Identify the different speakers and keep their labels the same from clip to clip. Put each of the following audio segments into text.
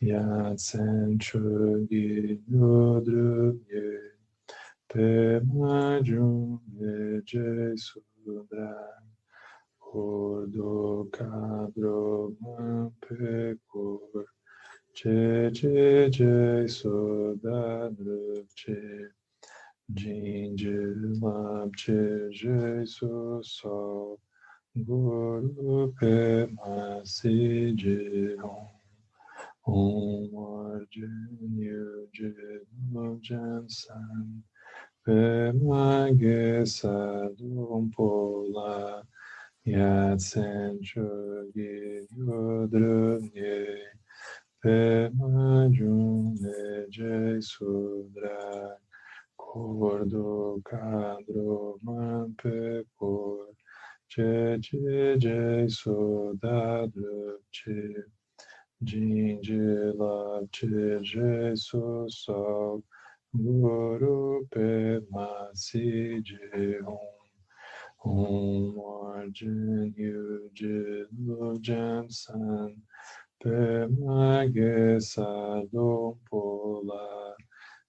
Speaker 1: Yatsen Chogi Yodrubye Pema Jumye Jesudra Ordo Kadro Mampekor Che Che Jesuda Drupche Jinje Lapche Jesus Sol Guru Pema Sijihon Om Arjun Yujin Jansan Pema Gesadum Pola Yatsen Chogi Yudrunye Pema June Jesudra Cordo Cadro Mampecor Che Che Jesudadru Che Jinji Love Che Jesus Sol Guru Pema Sijihon Om Arjun Yujin Lujan San Pema Gesadum Pola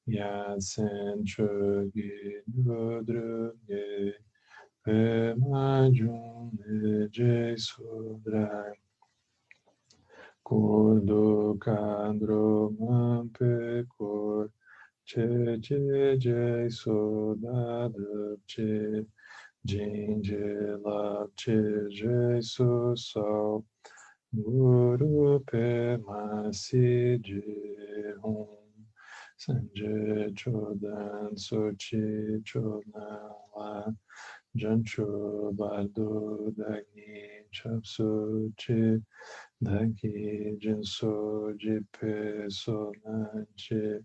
Speaker 1: Yatsen Chogi Nudrunye Pema June Jesudra Kodo Kadro Mampekor Che Che Jesuda Drupche Jinje Lapche Jesus Sol Guru Pema Sijihon Sanje Chodan Sochi Chodnala Jancho Bado Dagni Chapsuchi Dagi Jinso Jipe Sonanche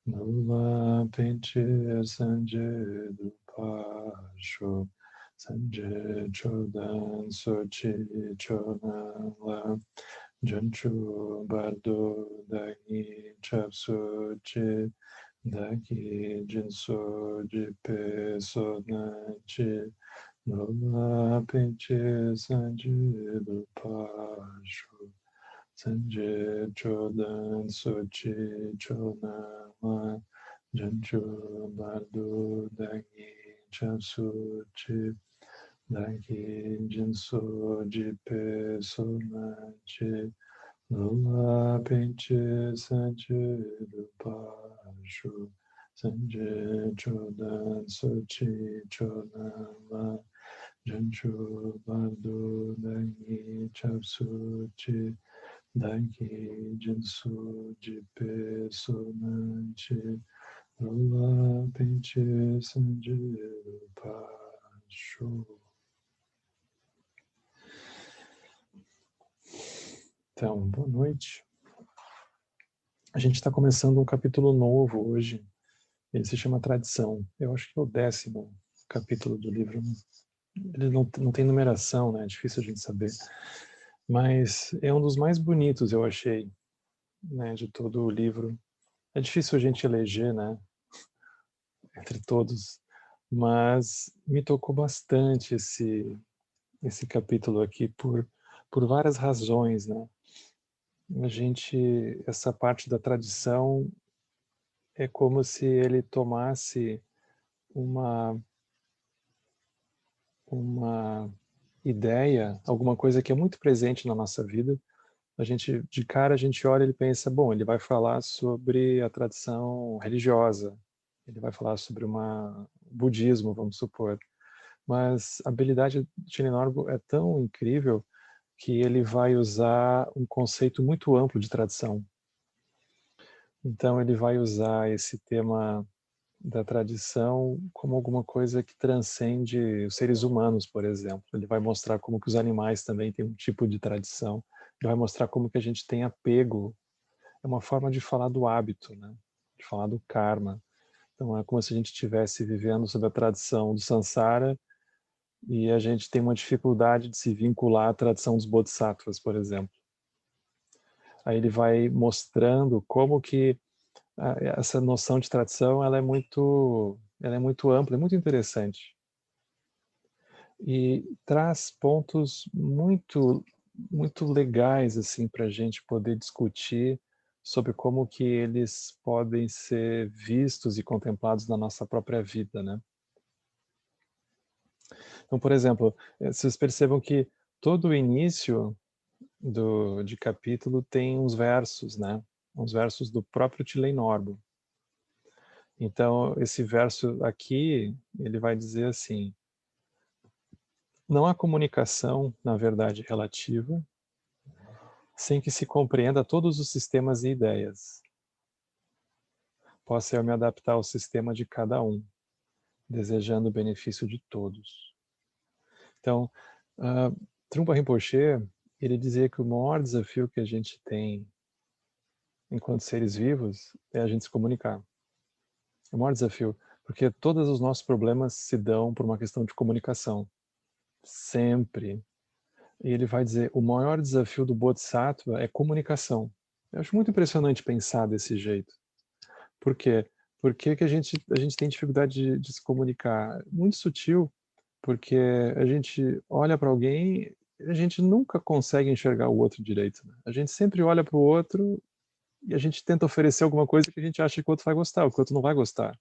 Speaker 1: Nula Pinche Sanje Dupasho Sanje Chodan Sochi Chodnala Jancho Bado Dagi Chapsuchi Dagi Jinso Jipe Sonanche Nula Pinche Sanje Dupasho Sanje Chodan Sochi Chodnala Jancho Bado Dagi Chapsuchi Dagi Jinso Jipe Sonanche Nula Pinche Sanje Dupasho Sanje Chodan Sochi Chodnala Jancho Bado Dagi Chapsuchi Dagi Jinso Jipe Sonanche Nula Pinche Sanje Dupasho. Então, boa noite. A gente está começando um capítulo novo hoje. Ele se chama Tradição. Eu acho que é o 10º capítulo do livro. Ele não tem numeração, né? É difícil a gente saber. Mas é um dos mais bonitos, eu achei, né, de todo o livro. É difícil a gente eleger, né, entre todos. Mas me tocou bastante esse capítulo aqui por várias razões, né? Essa parte da tradição é como se ele tomasse uma ideia, alguma coisa que é muito presente na nossa vida. De cara a gente olha e ele pensa, bom, ele vai falar sobre a tradição religiosa, ele vai falar sobre budismo, vamos supor. Mas a habilidade de Chaitanya Mahaprabhu é tão incrível que ele vai usar um conceito muito amplo de tradição. Então ele vai usar esse tema da tradição como alguma coisa que transcende os seres humanos, por exemplo. Ele vai mostrar como que os animais também têm um tipo de tradição. Ele vai mostrar como que a gente tem apego. É uma forma de falar do hábito, né? De falar do karma. Então é como se a gente estivesse vivendo sob a tradição do samsara e a gente tem uma dificuldade de se vincular à tradição dos bodhisattvas, por exemplo. Aí ele vai mostrando como que essa noção de tradição ela é muito ampla, é muito interessante. E traz pontos muito muito legais assim para a gente poder discutir sobre como que eles podem ser vistos e contemplados na nossa própria vida, né? Então, por exemplo, vocês percebam que todo o início de capítulo tem uns versos, né? Uns versos do próprio Tilly Norbo. Então, esse verso aqui, ele vai dizer assim: não há comunicação, na verdade, relativa, sem que se compreenda todos os sistemas e ideias. Possa eu me adaptar ao sistema de cada um, desejando o benefício de todos. Então, Trungpa Rinpoche, ele dizia que o maior desafio que a gente tem enquanto seres vivos é a gente se comunicar. É o maior desafio, porque todos os nossos problemas se dão por uma questão de comunicação. Sempre. E ele vai dizer, o maior desafio do Bodhisattva é comunicação. Eu acho muito impressionante pensar desse jeito. Por quê? Por que que a gente tem dificuldade de se comunicar? Muito sutil, porque a gente olha para alguém e a gente nunca consegue enxergar o outro direito. Né? A gente sempre olha para o outro e a gente tenta oferecer alguma coisa que a gente acha que o outro vai gostar, ou que o outro não vai gostar.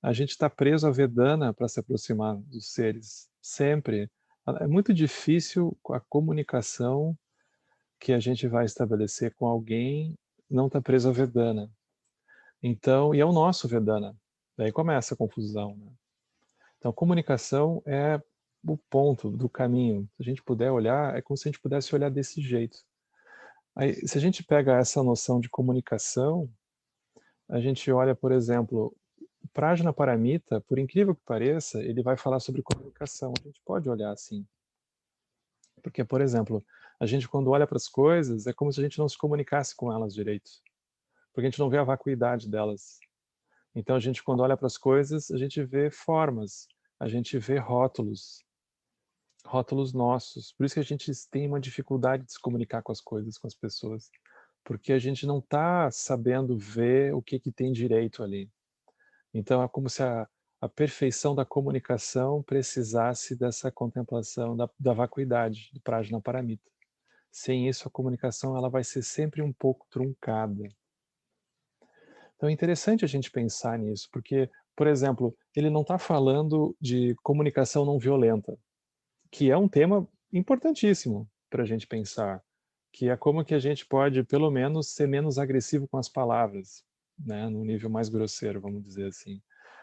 Speaker 1: A gente está preso à Vedana para se aproximar dos seres, sempre. É muito difícil a comunicação que a gente vai estabelecer com alguém não está preso à Vedana. Então, e é o nosso Vedana. Daí começa a confusão. Né? Então, comunicação é o ponto do caminho. Se a gente puder olhar, é como se a gente pudesse olhar desse jeito. Aí, se a gente pega essa noção de comunicação, a gente olha, por exemplo, Prajnaparamita, por incrível que pareça, ele vai falar sobre comunicação. A gente pode olhar assim. Porque, por exemplo, a gente quando olha para as coisas, é como se a gente não se comunicasse com elas direito. Porque a gente não vê a vacuidade delas. Então a gente quando olha para as coisas, a gente vê formas, a gente vê rótulos, rótulos nossos. Por isso que a gente tem uma dificuldade de se comunicar com as coisas, com as pessoas. Porque a gente não está sabendo ver o que tem direito ali. Então é como se a perfeição da comunicação precisasse dessa contemplação da vacuidade, do Prajnaparamita. Sem isso, a comunicação ela vai ser sempre um pouco truncada. Então é interessante a gente pensar nisso, porque, por exemplo, ele não está falando de comunicação não violenta, que é um tema importantíssimo para a gente pensar, que é como que a gente pode, pelo menos, ser menos agressivo com as palavras, né, no nível mais grosseiro, vamos dizer assim.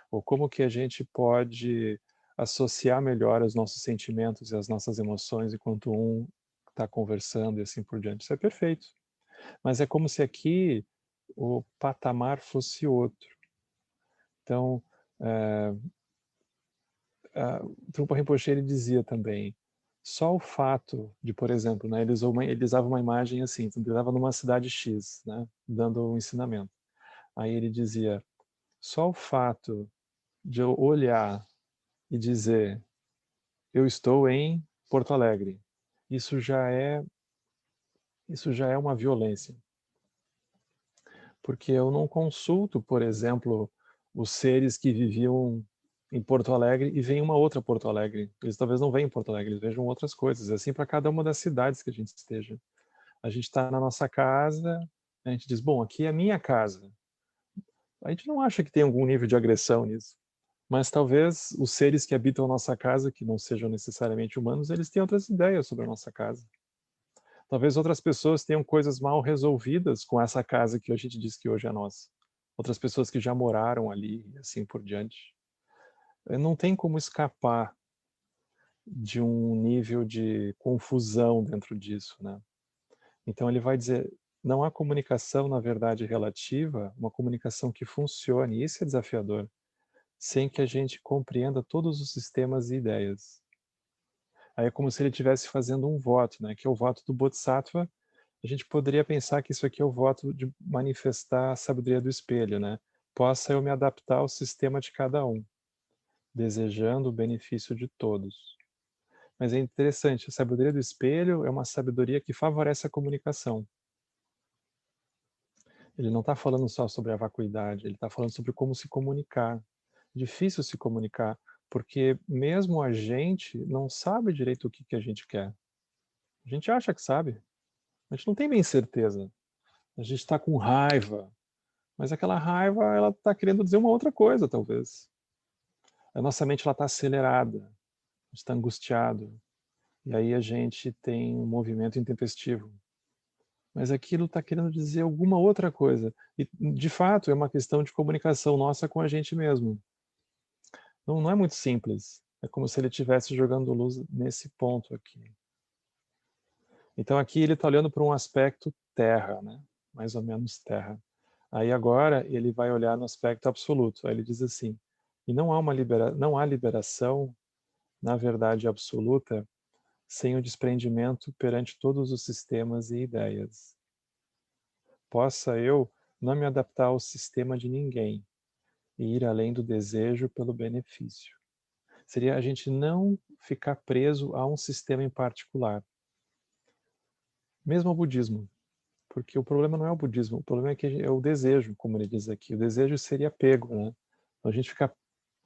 Speaker 1: Ou como que a gente pode associar melhor os nossos sentimentos e as nossas emoções enquanto um está conversando e assim por diante. Isso é perfeito. Mas é como se aqui o patamar fosse outro. Então, Trungpa Rinpoche ele dizia também, só o fato de, por exemplo, né, ele usava uma imagem assim, ele estava numa cidade X, né, dando um ensinamento. Aí ele dizia, só o fato de eu olhar e dizer, eu estou em Porto Alegre, isso já é uma violência. Porque eu não consulto, por exemplo, os seres que viviam em Porto Alegre e veem uma outra Porto Alegre. Eles talvez não venham em Porto Alegre, eles vejam outras coisas. Assim para cada uma das cidades que a gente esteja. A gente está na nossa casa, a gente diz, bom, aqui é a minha casa. A gente não acha que tem algum nível de agressão nisso. Mas talvez os seres que habitam a nossa casa, que não sejam necessariamente humanos, eles tenham outras ideias sobre a nossa casa. Talvez outras pessoas tenham coisas mal resolvidas com essa casa que a gente diz que hoje é nossa. Outras pessoas que já moraram ali e assim por diante. Não tem como escapar de um nível de confusão dentro disso, né? Então ele vai dizer, não há comunicação na verdade relativa, uma comunicação que funcione, isso é desafiador, sem que a gente compreenda todos os sistemas e ideias. Aí é como se ele estivesse fazendo um voto, né? Que é o voto do Bodhisattva. A gente poderia pensar que isso aqui é o voto de manifestar a sabedoria do espelho, né? Possa eu me adaptar ao sistema de cada um, desejando o benefício de todos. Mas é interessante, a sabedoria do espelho é uma sabedoria que favorece a comunicação. Ele não está falando só sobre a vacuidade, ele está falando sobre como se comunicar. Difícil se comunicar, porque mesmo a gente não sabe direito o que a gente quer. A gente acha que sabe, a gente não tem bem certeza. A gente está com raiva, mas aquela raiva ela está querendo dizer uma outra coisa, talvez. A nossa mente está acelerada, a gente está angustiado, e aí a gente tem um movimento intempestivo. Mas aquilo está querendo dizer alguma outra coisa. E, de fato, é uma questão de comunicação nossa com a gente mesmo. Não é muito simples. É como se ele estivesse jogando luz nesse ponto aqui. Então aqui ele está olhando para um aspecto terra, né? Mais ou menos terra. Aí agora ele vai olhar no aspecto absoluto. Aí ele diz assim, e não há liberação, na verdade absoluta, sem o desprendimento perante todos os sistemas e ideias. Possa eu não me adaptar ao sistema de ninguém e ir além do desejo pelo benefício. Seria a gente não ficar preso a um sistema em particular. Mesmo o budismo. Porque o problema não é o budismo, o problema é que é o desejo, como ele diz aqui. O desejo seria apego, né? Então,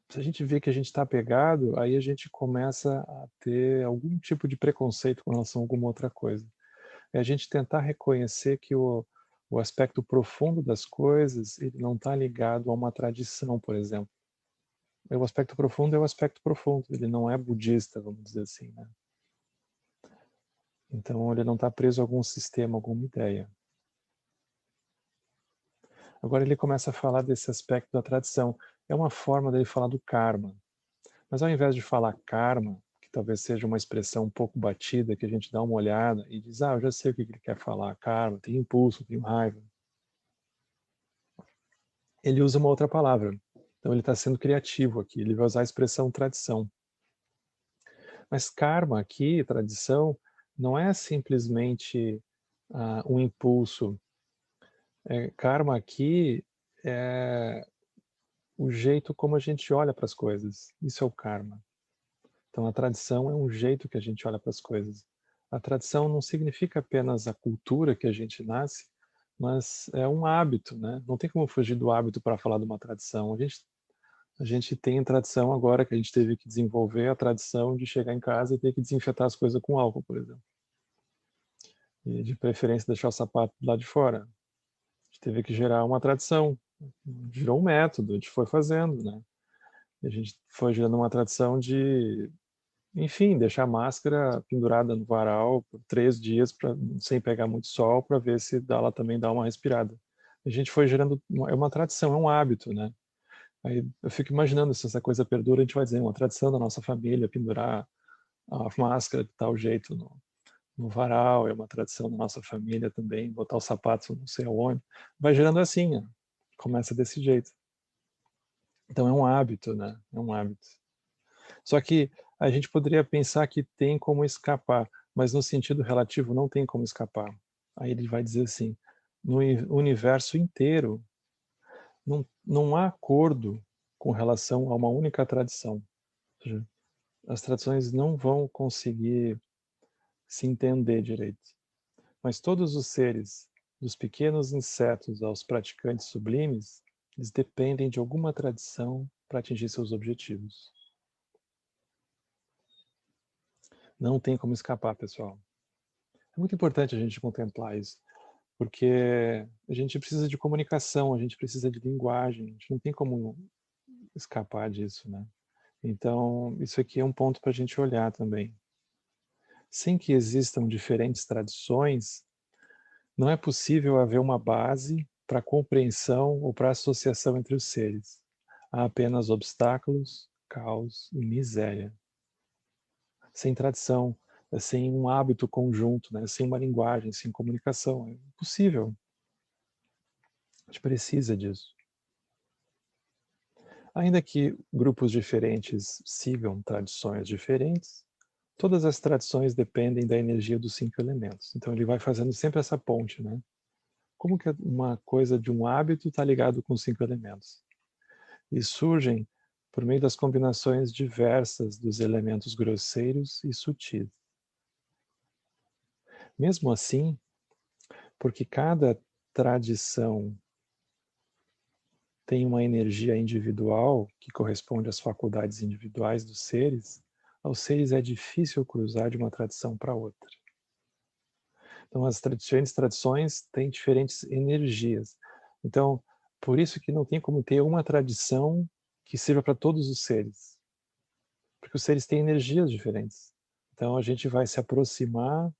Speaker 1: se a gente vê que a gente está apegado, aí a gente começa a ter algum tipo de preconceito com relação a alguma outra coisa. É a gente tentar reconhecer que o aspecto profundo das coisas, ele não está ligado a uma tradição, por exemplo. O aspecto profundo é o aspecto profundo, ele não é budista, vamos dizer assim, né? Então ele não está preso a algum sistema, alguma ideia. Agora ele começa a falar desse aspecto da tradição. É uma forma dele falar do karma. Mas ao invés de falar karma, que talvez seja uma expressão um pouco batida, que a gente dá uma olhada e diz, eu já sei o que ele quer falar, karma, tem impulso, tem raiva. Ele usa uma outra palavra. Então ele está sendo criativo aqui, ele vai usar a expressão tradição. Mas karma aqui, tradição, não é simplesmente um impulso. Karma aqui é o jeito como a gente olha para as coisas. Isso é o karma. Então a tradição é um jeito que a gente olha para as coisas. A tradição não significa apenas a cultura que a gente nasce, mas é um hábito, né? Não tem como fugir do hábito para falar de uma tradição. A gente tem tradição agora que a gente teve que desenvolver a tradição de chegar em casa e ter que desinfetar as coisas com álcool, por exemplo. E de preferência deixar o sapato lá de fora. A gente teve que gerar uma tradição, gerou um método, a gente foi fazendo, né? E a gente foi gerando uma tradição de, enfim, deixar a máscara pendurada no varal por 3 dias sem pegar muito sol para ver se ela também dá uma respirada. A gente foi gerando, é uma tradição, é um hábito, né? Aí eu fico imaginando se essa coisa perdura, a gente vai dizer uma tradição da nossa família pendurar a máscara de tal jeito no varal, é uma tradição da nossa família também, botar os sapatos não sei aonde. Vai gerando assim, né? Começa desse jeito. Então é um hábito, né? É um hábito. Só que a gente poderia pensar que tem como escapar, mas no sentido relativo não tem como escapar. Aí ele vai dizer assim, no universo inteiro não há acordo com relação a uma única tradição. Ou seja, as tradições não vão conseguir se entender direito. Mas todos os seres, dos pequenos insetos aos praticantes sublimes, eles dependem de alguma tradição para atingir seus objetivos. Não tem como escapar, pessoal. É muito importante a gente contemplar isso, porque a gente precisa de comunicação, a gente precisa de linguagem, a gente não tem como escapar disso, né? Então, isso aqui é um ponto para a gente olhar também. Sem que existam diferentes tradições, não é possível haver uma base para a compreensão ou para a associação entre os seres. Há apenas obstáculos, caos e miséria. Sem tradição, sem um hábito conjunto, né? Sem uma linguagem, sem comunicação. É impossível. A gente precisa disso. Ainda que grupos diferentes sigam tradições diferentes, todas as tradições dependem da energia dos 5 elementos. Então ele vai fazendo sempre essa ponte, né? Como que uma coisa de um hábito está ligado com os 5 elementos? E surgem por meio das combinações diversas dos elementos grosseiros e sutis. Mesmo assim, porque cada tradição tem uma energia individual que corresponde às faculdades individuais dos seres, aos seres é difícil cruzar de uma tradição para outra. Então, as diferentes tradições têm diferentes energias. Então, por isso que não tem como ter uma tradição que sirva para todos os seres. Porque os seres têm energias diferentes. Então, a gente vai se aproximar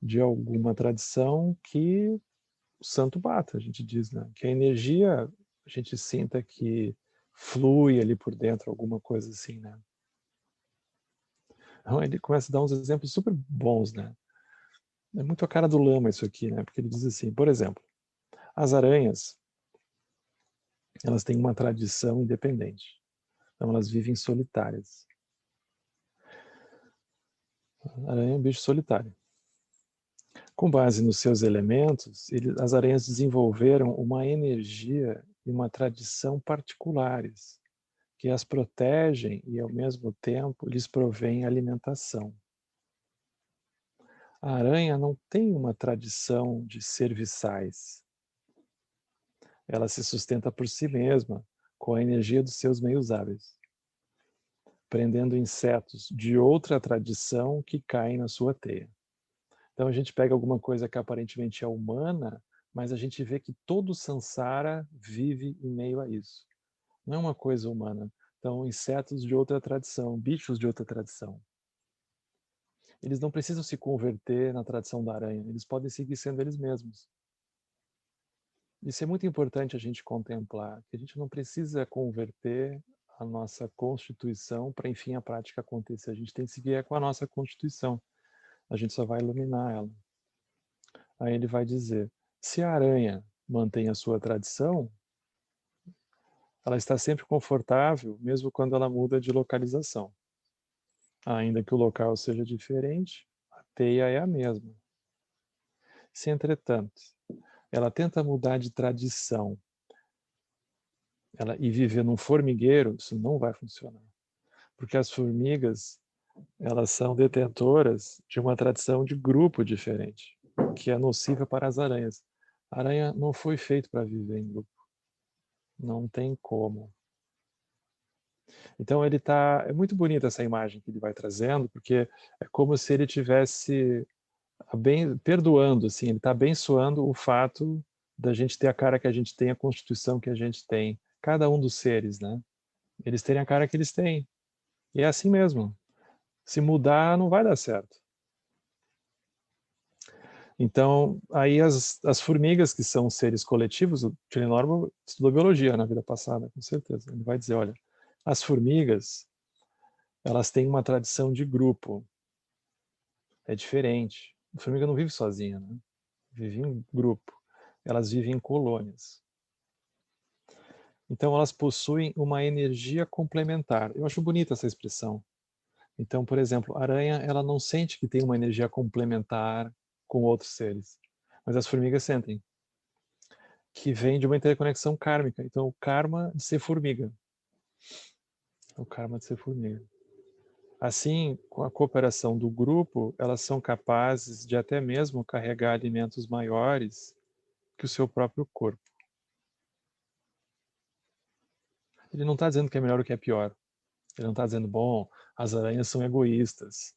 Speaker 1: de alguma tradição que o santo bata, a gente diz, né? Que a energia, a gente sinta que flui ali por dentro, alguma coisa assim, né? Então, ele começa a dar uns exemplos super bons, né? É muito a cara do Lama isso aqui, né? Porque ele diz assim, por exemplo, as aranhas, elas têm uma tradição independente. Então, elas vivem solitárias. A aranha é um bicho solitário. Com base nos seus elementos, as aranhas desenvolveram uma energia e uma tradição particulares, que as protegem e, ao mesmo tempo, lhes provém alimentação. A aranha não tem uma tradição de serviçais. Ela se sustenta por si mesma, com a energia dos seus meios hábeis, prendendo insetos de outra tradição que caem na sua teia. Então a gente pega alguma coisa que aparentemente é humana, mas a gente vê que todo o samsara vive em meio a isso. Não é uma coisa humana. Então, insetos de outra tradição, bichos de outra tradição. Eles não precisam se converter na tradição da aranha, eles podem seguir sendo eles mesmos. Isso é muito importante a gente contemplar, que a gente não precisa converter a nossa constituição para, enfim, a prática acontecer. A gente tem que seguir com a nossa constituição. A gente só vai iluminar ela. Aí ele vai dizer, se a aranha mantém a sua tradição, ela está sempre confortável, mesmo quando ela muda de localização. Ainda que o local seja diferente, a teia é a mesma. Se, entretanto, ela tenta mudar de tradição e viver num formigueiro, isso não vai funcionar. Porque as formigas, elas são detentoras de uma tradição de grupo diferente, que é nociva para as aranhas. A aranha não foi feita para viver em grupo. Não tem como. Então é muito bonita essa imagem que ele vai trazendo, porque é como se ele tivesse perdoando, assim, ele está abençoando o fato da gente ter a cara que a gente tem, a constituição que a gente tem, cada um dos seres, né? Eles terem a cara que eles têm. E é assim mesmo. Se mudar, não vai dar certo. Então, aí as formigas, que são seres coletivos, o Tilenor estudou biologia na vida passada, com certeza. Ele vai dizer, olha, as formigas, elas têm uma tradição de grupo. É diferente. A formiga não vive sozinha, né? Vive em grupo. Elas vivem em colônias. Então, elas possuem uma energia complementar. Eu acho bonita essa expressão. Então, por exemplo, a aranha, ela não sente que tem uma energia complementar com outros seres. Mas as formigas sentem. Que vem de uma interconexão kármica. Então, o karma de ser formiga. O karma de ser formiga. Assim, com a cooperação do grupo, elas são capazes de até mesmo carregar alimentos maiores que o seu próprio corpo. Ele não está dizendo que é melhor ou que é pior. Ele não está dizendo, bom, as aranhas são egoístas.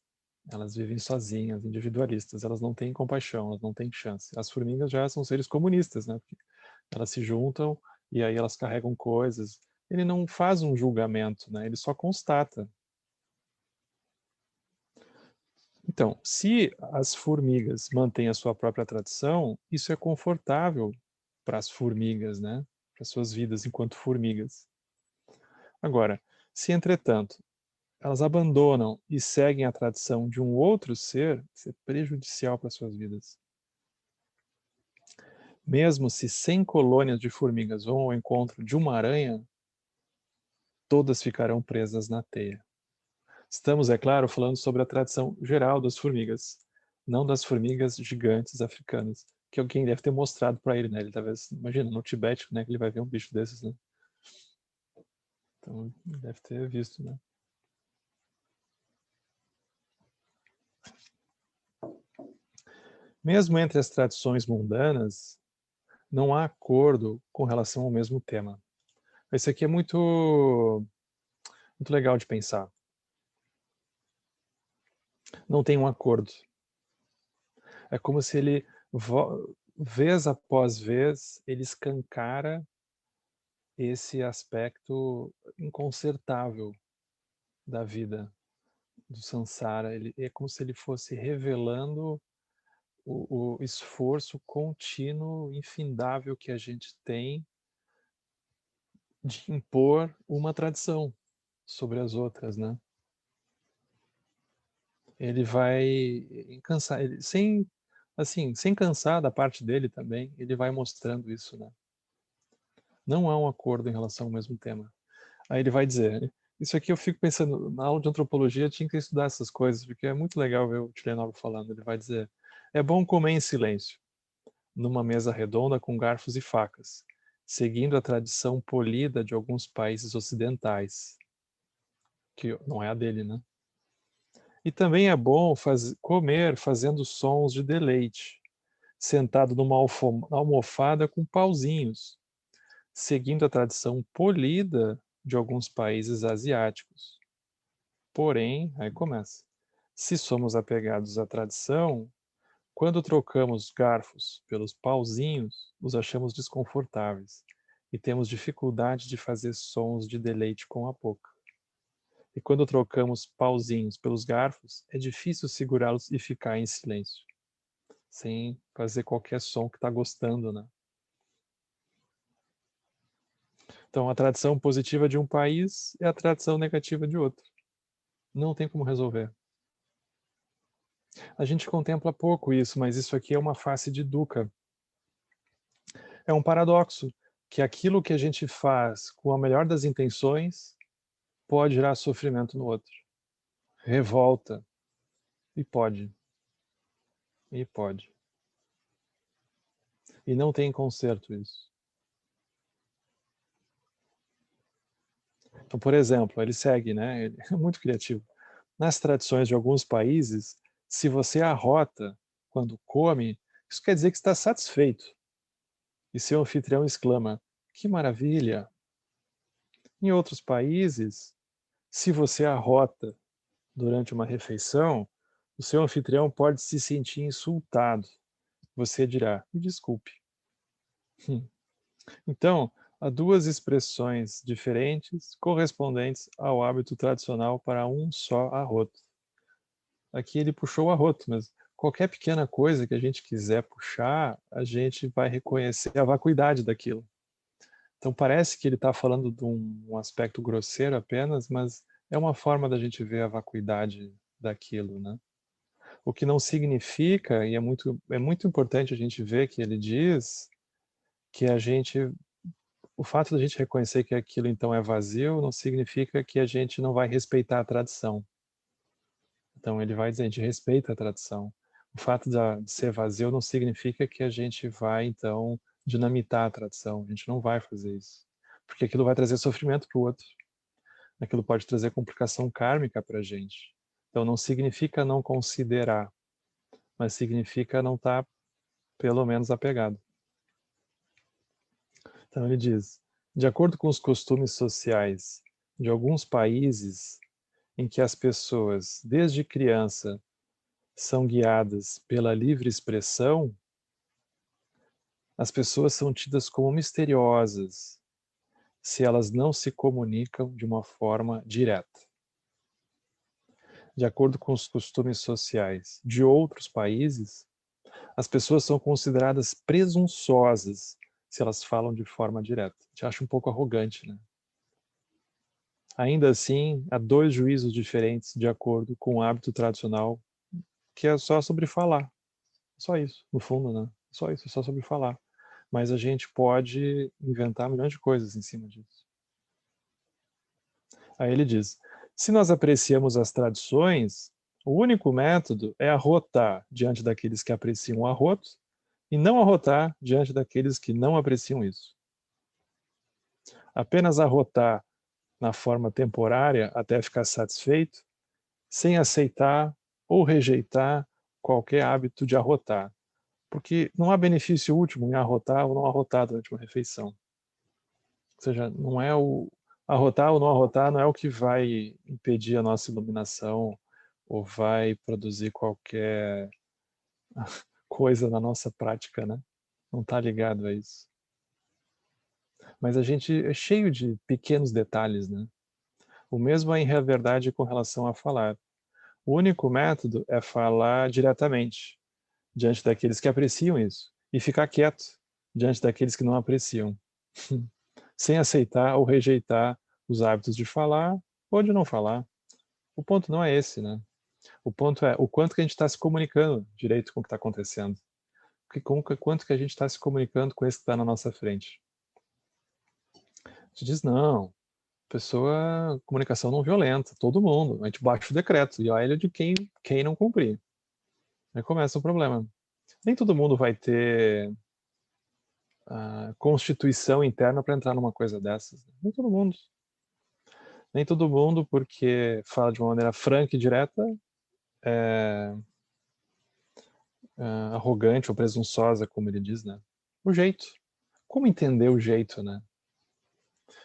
Speaker 1: Elas vivem sozinhas, individualistas. Elas não têm compaixão, elas não têm chance. As formigas já são seres comunistas, né? Porque elas se juntam e aí elas carregam coisas. Ele não faz um julgamento, né? Ele só constata. Então, se as formigas mantêm a sua própria tradição, isso é confortável para as formigas, né? Para suas vidas enquanto formigas. Agora, se entretanto elas abandonam e seguem a tradição de um outro ser, isso é prejudicial para suas vidas. Mesmo se 100 colônias de formigas vão ao encontro de uma aranha, todas ficarão presas na teia. Estamos, é claro, falando sobre a tradição geral das formigas, não das formigas gigantes africanas, que alguém deve ter mostrado para ele, né? Ele talvez, imagina, no Tibete, né, que ele vai ver um bicho desses, né? Então, deve ter visto, né? Mesmo entre as tradições mundanas, não há acordo com relação ao mesmo tema. Esse aqui é muito legal de pensar. Não tem um acordo. É como se ele, vez após vez, ele escancara esse aspecto inconsertável da vida, do samsara. Ele, é como se ele fosse revelando o esforço contínuo, infindável que a gente tem de impor uma tradição sobre as outras, né? Ele vai cansar, ele, sem cansar da parte dele também, ele vai mostrando isso, né? Não há um acordo em relação ao mesmo tema. Aí ele vai dizer, isso aqui eu fico pensando, na aula de antropologia eu tinha que estudar essas coisas, porque é muito legal ver o Tilenov falando. Ele vai dizer, é bom comer em silêncio, numa mesa redonda com garfos e facas, seguindo a tradição polida de alguns países ocidentais, que não é a dele, né? E também é bom comer fazendo sons de deleite, sentado numa almofada com pauzinhos, seguindo a tradição polida de alguns países asiáticos. Porém, aí começa, se somos apegados à tradição, quando trocamos garfos pelos pauzinhos, os achamos desconfortáveis e temos dificuldade de fazer sons de deleite com a boca. E quando trocamos pauzinhos pelos garfos, é difícil segurá-los e ficar em silêncio, sem fazer qualquer som que está gostando, né? Então, a tradição positiva de um país é a tradição negativa de outro. Não tem como resolver. A gente contempla pouco isso, mas isso aqui é uma face de Dukkha. É um paradoxo, que aquilo que a gente faz com a melhor das intenções pode gerar sofrimento no outro. Revolta. E pode. E pode. E não tem conserto isso. Então, por exemplo, ele segue, né? Ele é muito criativo. Nas tradições de alguns países, se você arrota quando come, isso quer dizer que está satisfeito. E seu anfitrião exclama, que maravilha! Em outros países, se você arrota durante uma refeição, o seu anfitrião pode se sentir insultado. Você dirá, me desculpe. Então, há duas expressões diferentes correspondentes ao hábito tradicional para um só arroto. Aqui ele puxou o arroto, mas qualquer pequena coisa que a gente quiser puxar, a gente vai reconhecer a vacuidade daquilo. Então parece que ele está falando de um aspecto grosseiro apenas, mas é uma forma da gente ver a vacuidade daquilo, né? O que não significa, e é muito importante a gente ver que ele diz que o fato da gente reconhecer que aquilo então é vazio, não significa que a gente não vai respeitar a tradição. Então ele vai dizer, a gente respeita a tradição. O fato de ser vazio não significa que a gente vai então dinamitar a tradição. A gente não vai fazer isso. Porque aquilo vai trazer sofrimento para o outro. Aquilo pode trazer complicação kármica para a gente. Então não significa não considerar, mas significa não estar pelo menos apegado. Então ele diz, de acordo com os costumes sociais de alguns países em que as pessoas, desde criança, são guiadas pela livre expressão, as pessoas são tidas como misteriosas se elas não se comunicam de uma forma direta. De acordo com os costumes sociais de outros países, as pessoas são consideradas presunçosas se elas falam de forma direta. A gente acha um pouco arrogante, né? Ainda assim, há dois juízos diferentes de acordo com o hábito tradicional, que é só sobre falar. Só isso, no fundo, né? Só isso, só sobre falar. Mas a gente pode inventar milhões de coisas em cima disso. Aí ele diz, se nós apreciamos as tradições, o único método é arrotar diante daqueles que apreciam o arroto e não arrotar diante daqueles que não apreciam isso. Apenas arrotar na forma temporária até ficar satisfeito, sem aceitar ou rejeitar qualquer hábito de arrotar, porque não há benefício último em arrotar ou não arrotar durante uma refeição. Ou seja, não é o arrotar ou não arrotar não é o que vai impedir a nossa iluminação ou vai produzir coisa na nossa prática, né? Não está ligado a isso. Mas a gente é cheio de pequenos detalhes, né? O mesmo é em verdade com relação a falar. O único método é falar diretamente, diante daqueles que apreciam isso, e ficar quieto diante daqueles que não apreciam, sem aceitar ou rejeitar os hábitos de falar ou de não falar. O ponto não é esse, né? O ponto é o quanto que a gente está se comunicando direito com o que está acontecendo. Quanto que a gente está se comunicando com esse que está na nossa frente. A gente diz, não, pessoa, comunicação não violenta, todo mundo. A gente baixa o decreto e olha de quem não cumprir. Aí começa o problema. Nem todo mundo vai ter a constituição interna para entrar numa coisa dessas. Nem todo mundo. Nem todo mundo, porque fala de uma maneira franca e direta, é arrogante ou presunçosa, como ele diz, né? O jeito. Como entender o jeito, né?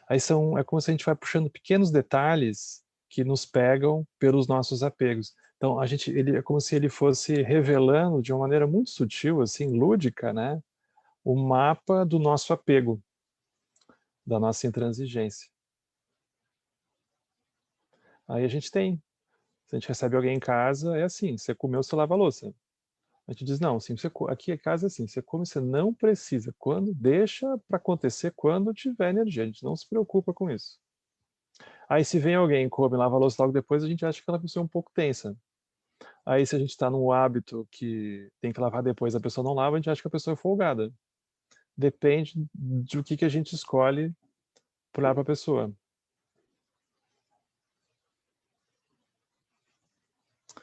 Speaker 1: Aí é como se a gente vai puxando pequenos detalhes que nos pegam pelos nossos apegos. Então, ele é como se ele fosse revelando de uma maneira muito sutil, assim, lúdica, né? O mapa do nosso apego, da nossa intransigência. Aí a gente tem. Se a gente recebe alguém em casa, é assim, você comeu, você lava a louça. A gente diz, não, assim, aqui em casa é assim, você come, você não precisa. Deixa para acontecer quando tiver energia, a gente não se preocupa com isso. Aí se vem alguém, come, lava a louça logo depois, a gente acha que aquela pessoa é um pouco tensa. Aí se a gente está num hábito que tem que lavar depois, a pessoa não lava, a gente acha que a pessoa é folgada. Depende do que a gente escolhe para olhar para a pessoa.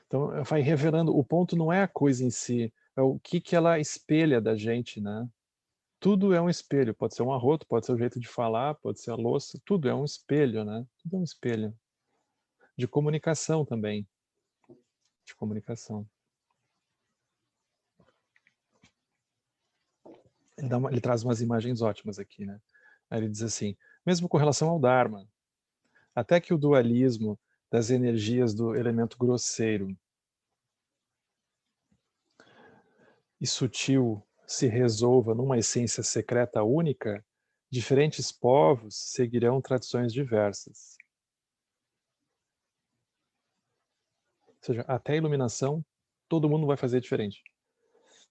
Speaker 1: Então, vai revelando, o ponto não é a coisa em si, é o que ela espelha da gente, né? Tudo é um espelho, pode ser um arroto, pode ser o jeito de falar, pode ser a louça, tudo é um espelho, né? Tudo é um espelho. De comunicação também. De comunicação. Ele traz umas imagens ótimas aqui, né? Aí ele diz assim, mesmo com relação ao Dharma, até que o dualismo das energias do elemento grosseiro e sutil se resolva numa essência secreta única, diferentes povos seguirão tradições diversas. Ou seja, até a iluminação, todo mundo vai fazer diferente.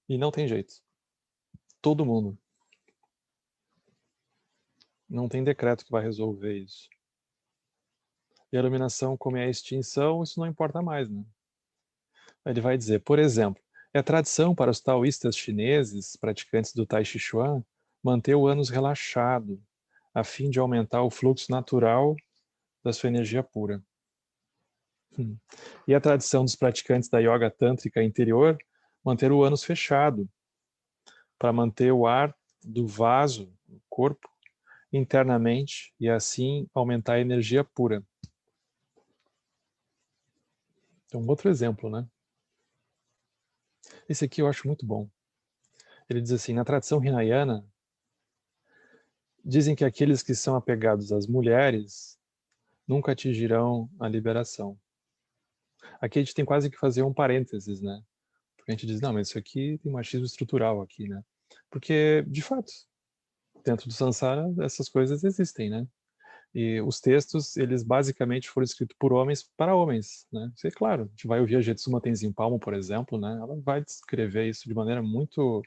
Speaker 1: E não tem jeito. Todo mundo. Não tem decreto que vai resolver isso. E a iluminação, como é a extinção, isso não importa mais, né? Ele vai dizer, por exemplo, é tradição para os taoístas chineses, praticantes do Tai Chi Chuan, manter o ânus relaxado, a fim de aumentar o fluxo natural da sua energia pura. E a tradição dos praticantes da yoga tântrica interior, manter o ânus fechado, para manter o ar do vaso, do corpo, internamente e assim aumentar a energia pura. Então, outro exemplo, né? Esse aqui eu acho muito bom. Ele diz assim, na tradição Hinayana, dizem que aqueles que são apegados às mulheres nunca atingirão a liberação. Aqui a gente tem quase que fazer um parênteses, né? Porque a gente diz, não, mas isso aqui tem machismo estrutural aqui, né? Porque, de fato, dentro do Sansara, essas coisas existem, né? E os textos, eles basicamente foram escritos por homens para homens, né? Isso é claro, a gente vai ouvir a Jetsuma Tenzin Palmo, por exemplo, né? Ela vai descrever isso de maneira muito,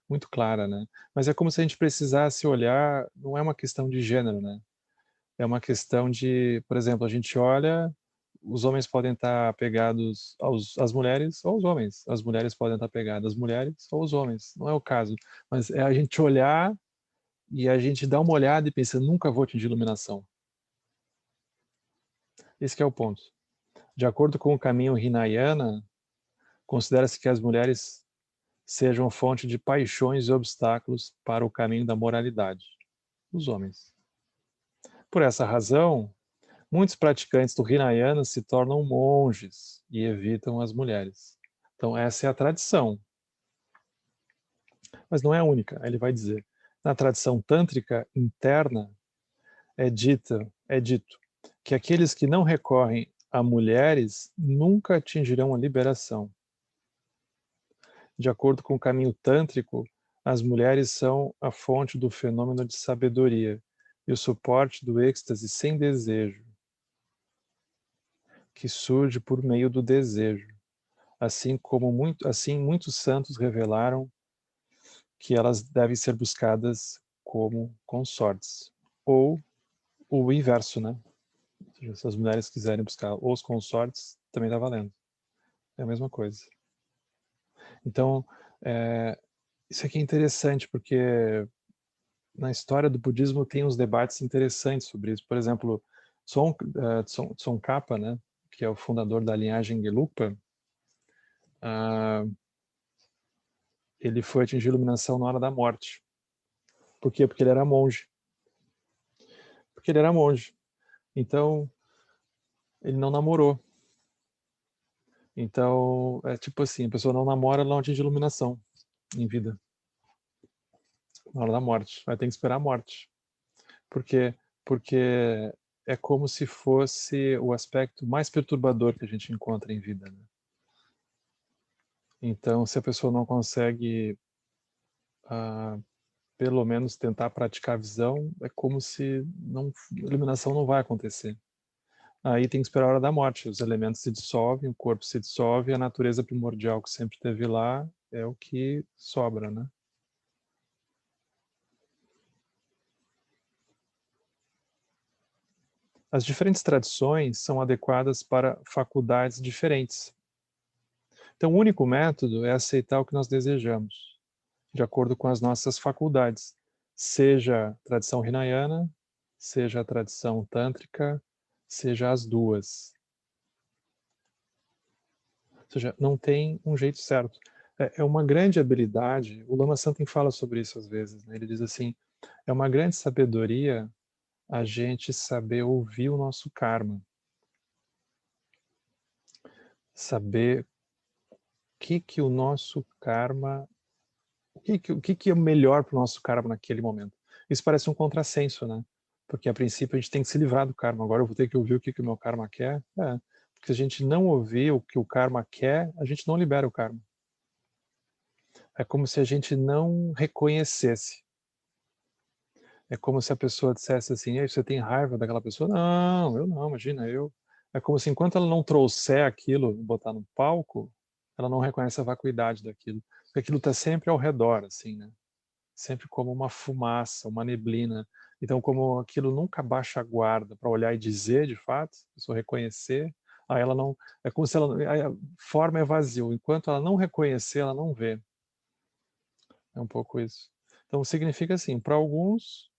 Speaker 1: muito clara, né? Mas é como se a gente precisasse olhar, não é uma questão de gênero, né? É uma questão de, por exemplo, a gente olha, os homens podem estar apegados às mulheres ou aos homens. As mulheres podem estar apegadas às mulheres ou aos homens. Não é o caso. Mas é a gente olhar e a gente dar uma olhada e pensar, nunca vou atingir iluminação. Esse que é o ponto. De acordo com o caminho Hinayana, considera-se que as mulheres sejam fonte de paixões e obstáculos para o caminho da moralidade. Os homens. Por essa razão, muitos praticantes do Hinayana se tornam monges e evitam as mulheres. Então, essa é a tradição. Mas não é a única. Ele vai dizer, na tradição tântrica interna, é dito que aqueles que não recorrem a mulheres nunca atingirão a liberação. De acordo com o caminho tântrico, as mulheres são a fonte do fenômeno de sabedoria e o suporte do êxtase sem desejo, que surge por meio do desejo. Assim muitos santos revelaram que elas devem ser buscadas como consortes. Ou o inverso, né? Ou seja, se as mulheres quiserem buscar os consortes, também está valendo. É a mesma coisa. Então, isso aqui é interessante, porque na história do budismo tem uns debates interessantes sobre isso. Por exemplo, Tsongkhapa, né, que é o fundador da linhagem Gelugpa, ele foi atingir iluminação na hora da morte. Por quê? Porque ele era monge. Porque ele era monge. Então, ele não namorou. Então, é tipo assim, a pessoa não namora, ela não atinge iluminação em vida. Na hora da morte. Vai ter que esperar a morte. Por quê? Porque é como se fosse o aspecto mais perturbador que a gente encontra em vida, né? Então, se a pessoa não consegue, pelo menos, tentar praticar a visão, é como se a iluminação não vai acontecer. Aí tem que esperar a hora da morte. Os elementos se dissolvem, o corpo se dissolve, e a natureza primordial que sempre teve lá é o que sobra, né? As diferentes tradições são adequadas para faculdades diferentes. Então, o único método é aceitar o que nós desejamos, de acordo com as nossas faculdades, seja a tradição Hinayana, seja a tradição Tântrica, seja as duas. Ou seja, não tem um jeito certo. É uma grande habilidade, o Lama Santen fala sobre isso às vezes, né? Ele diz assim, é uma grande sabedoria a gente saber ouvir o nosso karma, saber que o nosso karma, o que é melhor para o nosso karma naquele momento. Isso parece um contrassenso, né? Porque a princípio a gente tem que se livrar do karma. Agora eu vou ter que ouvir o que o meu karma quer. Porque se a gente não ouvir o que o karma quer, a gente não libera o karma. É como se a gente não reconhecesse. É como se a pessoa dissesse assim, ei, você tem raiva daquela pessoa? Não, eu não, imagina, eu. É como se enquanto ela não trouxer aquilo, botar no palco, ela não reconhece a vacuidade daquilo. Porque aquilo está sempre ao redor, assim, né? Sempre como uma fumaça, uma neblina. Então, como aquilo nunca baixa a guarda para olhar e dizer, de fato, a pessoa reconhecer, aí ela não. É como se ela. A forma é vazio. Enquanto ela não reconhecer, ela não vê. É um pouco isso. Então, significa assim, para alguns,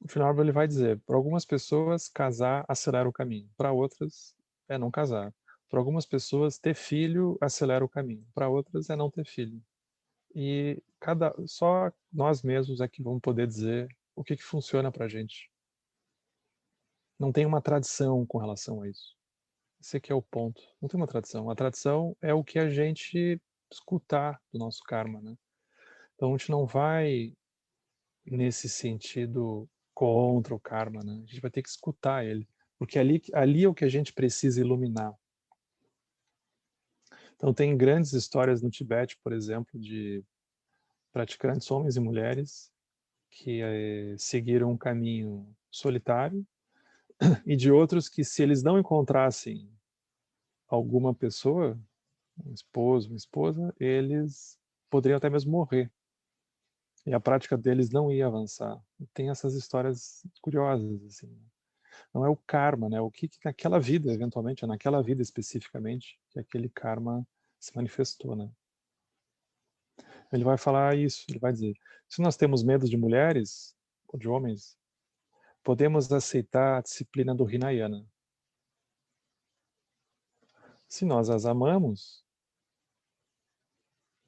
Speaker 1: no final ele vai dizer, para algumas pessoas, casar acelera o caminho. Para outras, é não casar. Para algumas pessoas, ter filho acelera o caminho. Para outras, é não ter filho. E só nós mesmos é que vamos poder dizer o que funciona para a gente. Não tem uma tradição com relação a isso. Esse aqui é o ponto. Não tem uma tradição. A tradição é o que a gente escutar do nosso karma, né? Então a gente não vai nesse sentido contra o karma, né? A gente vai ter que escutar ele, porque ali é o que a gente precisa iluminar. Então tem grandes histórias no Tibete, por exemplo, de praticantes homens e mulheres que seguiram um caminho solitário e de outros que, se eles não encontrassem alguma pessoa, um esposo, uma esposa, eles poderiam até mesmo morrer. E a prática deles não ia avançar. Tem essas histórias curiosas, assim. Não é o karma, né? O que naquela vida, eventualmente, é naquela vida especificamente, que aquele karma se manifestou, né? Ele vai falar isso, ele vai dizer, se nós temos medo de mulheres ou de homens, podemos aceitar a disciplina do Hinayana. Se nós as amamos,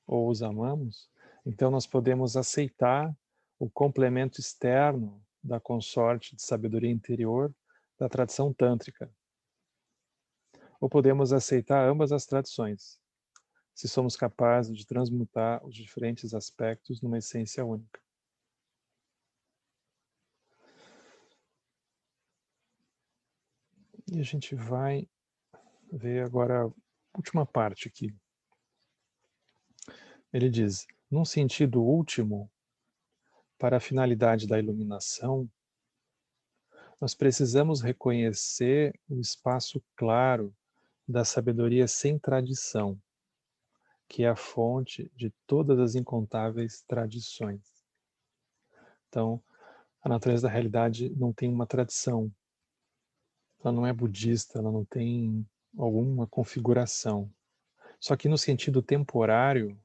Speaker 1: ou os amamos, então nós podemos aceitar o complemento externo da consorte de sabedoria interior da tradição tântrica. Ou podemos aceitar ambas as tradições, se somos capazes de transmutar os diferentes aspectos numa essência única. E a gente vai ver agora última parte aqui. Ele diz, num sentido último, para a finalidade da iluminação, nós precisamos reconhecer o espaço claro da sabedoria sem tradição, que é a fonte de todas as incontáveis tradições. Então, a natureza da realidade não tem uma tradição, ela não é budista, ela não tem alguma configuração. Só que no sentido temporário,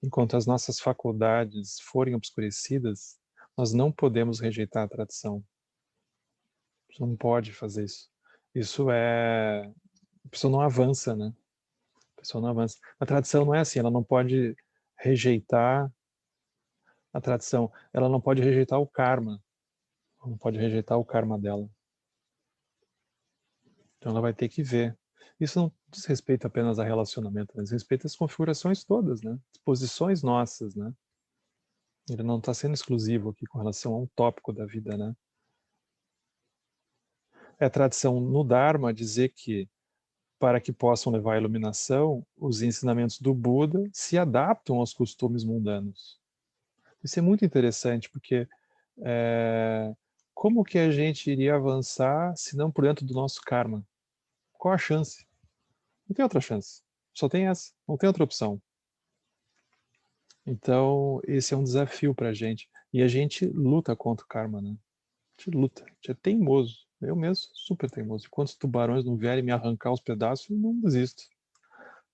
Speaker 1: enquanto as nossas faculdades forem obscurecidas, nós não podemos rejeitar a tradição. Você não pode fazer isso. Isso é... A pessoa não avança, né? A pessoa não avança. A tradição não é assim, ela não pode rejeitar a tradição. Ela não pode rejeitar o karma. Ela não pode rejeitar o karma dela. Então ela vai ter que ver. Isso não diz respeito apenas a relacionamento, mas respeita as configurações todas, né? As posições nossas, né? Ele não está sendo exclusivo aqui com relação a um tópico da vida, né? É tradição no Dharma dizer que, para que possam levar à iluminação, os ensinamentos do Buda se adaptam aos costumes mundanos. Isso é muito interessante, porque como que a gente iria avançar se não por dentro do nosso karma? Qual a chance? Não tem outra chance. Só tem essa. Não tem outra opção. Então, esse é um desafio para a gente. E a gente luta contra o karma, né? A gente luta. A gente é teimoso. Eu mesmo sou super teimoso. Enquanto os tubarões não vierem me arrancar os pedaços, eu não desisto.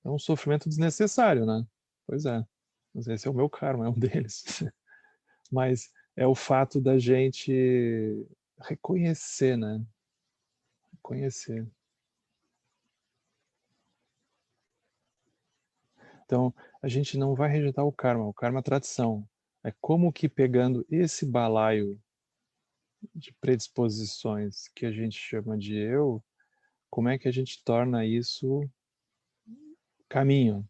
Speaker 1: É um sofrimento desnecessário, né? Pois é. Mas esse é o meu karma, é um deles. Mas é o fato da gente reconhecer, né? Reconhecer. Então, a gente não vai rejeitar o karma é a tradição. É como que pegando esse balaio de predisposições que a gente chama de eu, como é que a gente torna isso caminho?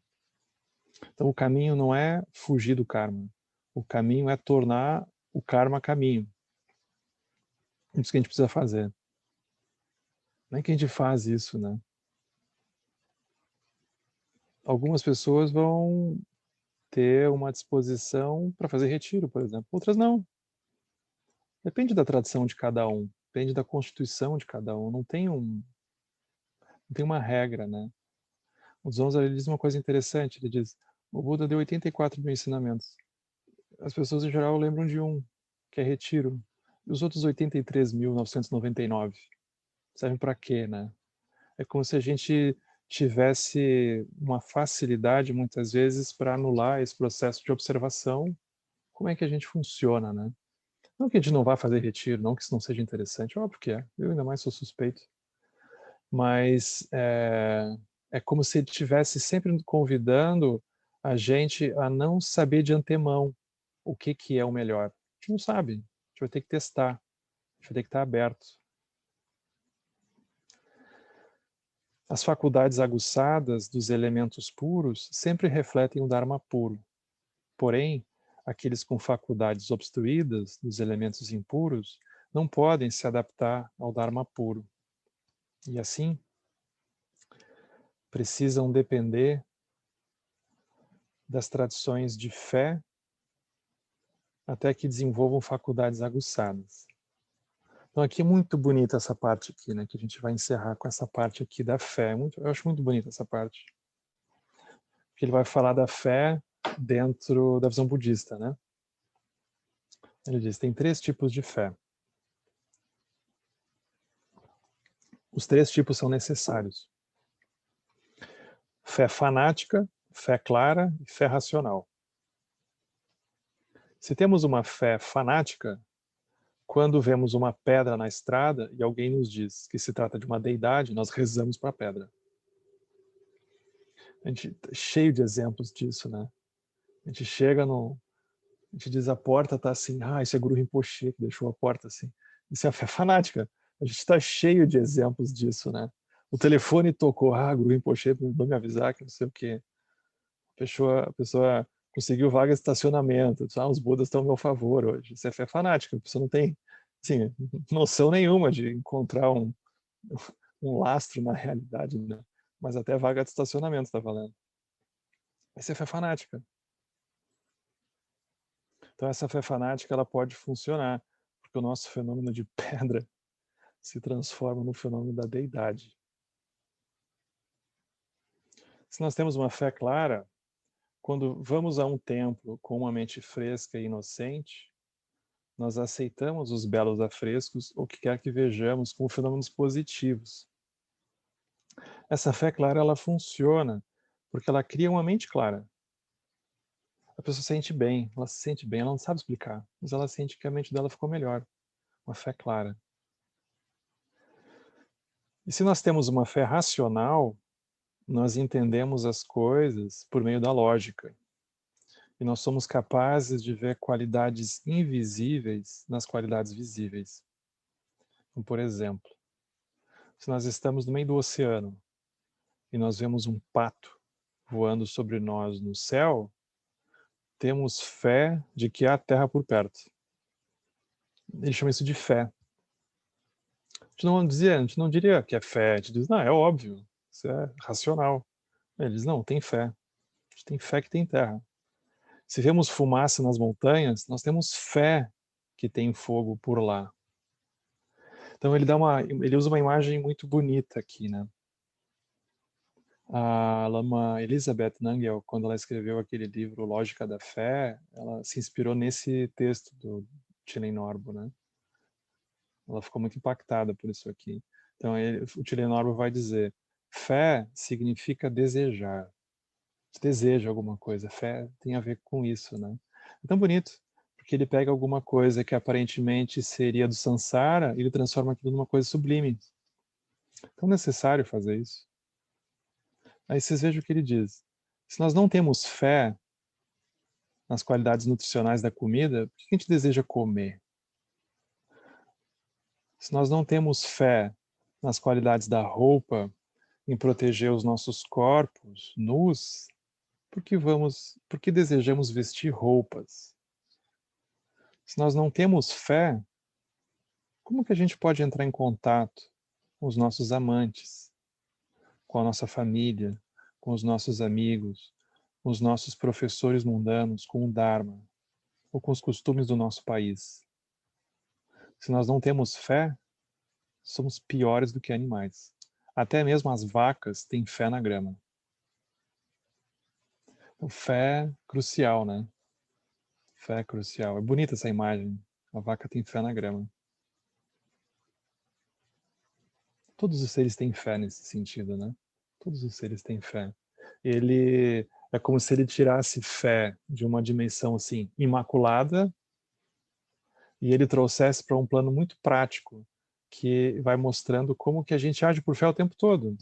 Speaker 1: Então, o caminho não é fugir do karma. O caminho é tornar o karma caminho. É isso que a gente precisa fazer. Não é que a gente faz isso, né? Algumas pessoas vão ter uma disposição para fazer retiro, por exemplo. Outras não. Depende da tradição de cada um. Depende da constituição de cada um. Não tem uma regra, né? O Zonza ele diz uma coisa interessante. Ele diz, o Buda deu 84 mil ensinamentos. As pessoas em geral lembram de um, que é retiro. E os outros 83.999 servem para quê, né? É como se a gente tivesse uma facilidade, muitas vezes, para anular esse processo de observação. Como é que a gente funciona, né? Não que a gente não vá fazer retiro, não que isso não seja interessante, óbvio que é. Eu ainda mais sou suspeito. Mas é como se ele estivesse sempre convidando a gente a não saber de antemão o que é o melhor. A gente não sabe, a gente vai ter que testar, a gente vai ter que estar aberto. As faculdades aguçadas dos elementos puros sempre refletem o Dharma puro. Porém, aqueles com faculdades obstruídas dos elementos impuros não podem se adaptar ao Dharma puro. E assim, precisam depender das tradições de fé até que desenvolvam faculdades aguçadas. Então aqui é muito bonita essa parte aqui, né, que a gente vai encerrar com essa parte aqui da fé. Eu acho muito bonita essa parte. Porque ele vai falar da fé dentro da visão budista, né? Ele diz, tem 3 tipos de fé. Os 3 tipos são necessários. Fé fanática, fé clara e fé racional. Se temos uma fé fanática, quando vemos uma pedra na estrada e alguém nos diz que se trata de uma deidade, nós rezamos para a pedra. A gente tá cheio de exemplos disso, né? A gente chega no... A gente diz a porta tá assim, isso é Guru Rinpoche que deixou a porta assim. Isso é a fé fanática. A gente está cheio de exemplos disso, né? O telefone tocou, Guru Rinpoche mandou me avisar que não sei o quê. A pessoa conseguiu vaga de estacionamento. Os Budas estão ao meu favor hoje. Isso é fé fanática. A pessoa não tem, assim, noção nenhuma de encontrar um lastro na realidade, né? mas até vaga de estacionamento está valendo. Essa é fé fanática. Então essa fé fanática ela pode funcionar, porque o nosso fenômeno de pedra se transforma no fenômeno da deidade. Se nós temos uma fé clara, quando vamos a um templo com uma mente fresca e inocente, nós aceitamos os belos afrescos ou o que quer que vejamos como fenômenos positivos. Essa fé clara, ela funciona porque ela cria uma mente clara. A pessoa se sente bem, ela se sente bem, ela não sabe explicar, mas ela sente que a mente dela ficou melhor. Uma fé clara. E se nós temos uma fé racional, nós entendemos as coisas por meio da lógica. E nós somos capazes de ver qualidades invisíveis nas qualidades visíveis. Então, por exemplo, se nós estamos no meio do oceano e nós vemos um pato voando sobre nós no céu, temos fé de que há terra por perto. Ele chama isso de fé. A gente não diria que é fé, a gente diz, não, é óbvio, isso é racional. Ele diz, não, tem fé. A gente tem fé que tem terra. Se vemos fumaça nas montanhas, nós temos fé que tem fogo por lá. Então ele usa uma imagem muito bonita aqui, né? A Lama Elizabeth Nangel, quando ela escreveu aquele livro Lógica da Fé, ela se inspirou nesse texto do Chilen Norbo, né? Ela ficou muito impactada por isso aqui. Então o Chilen Norbo vai dizer: fé significa desejar. Você deseja alguma coisa. Fé tem a ver com isso, né? É tão bonito, porque ele pega alguma coisa que aparentemente seria do samsara e ele transforma aquilo numa coisa sublime. É tão necessário fazer isso. Aí vocês vejam o que ele diz. Se nós não temos fé nas qualidades nutricionais da comida, por que a gente deseja comer? Se nós não temos fé nas qualidades da roupa, em proteger os nossos corpos nus, por que desejamos vestir roupas? Se nós não temos fé, como que a gente pode entrar em contato com os nossos amantes, com a nossa família, com os nossos amigos, com os nossos professores mundanos, com o Dharma, ou com os costumes do nosso país? Se nós não temos fé, somos piores do que animais. Até mesmo as vacas têm fé na grama. Então, fé é crucial, né? Fé é crucial. É bonita essa imagem. A vaca tem fé na grama. Todos os seres têm fé nesse sentido, né? Todos os seres têm fé. Ele é como se ele tirasse fé de uma dimensão assim imaculada e ele trouxesse para um plano muito prático que vai mostrando como que a gente age por fé o tempo todo.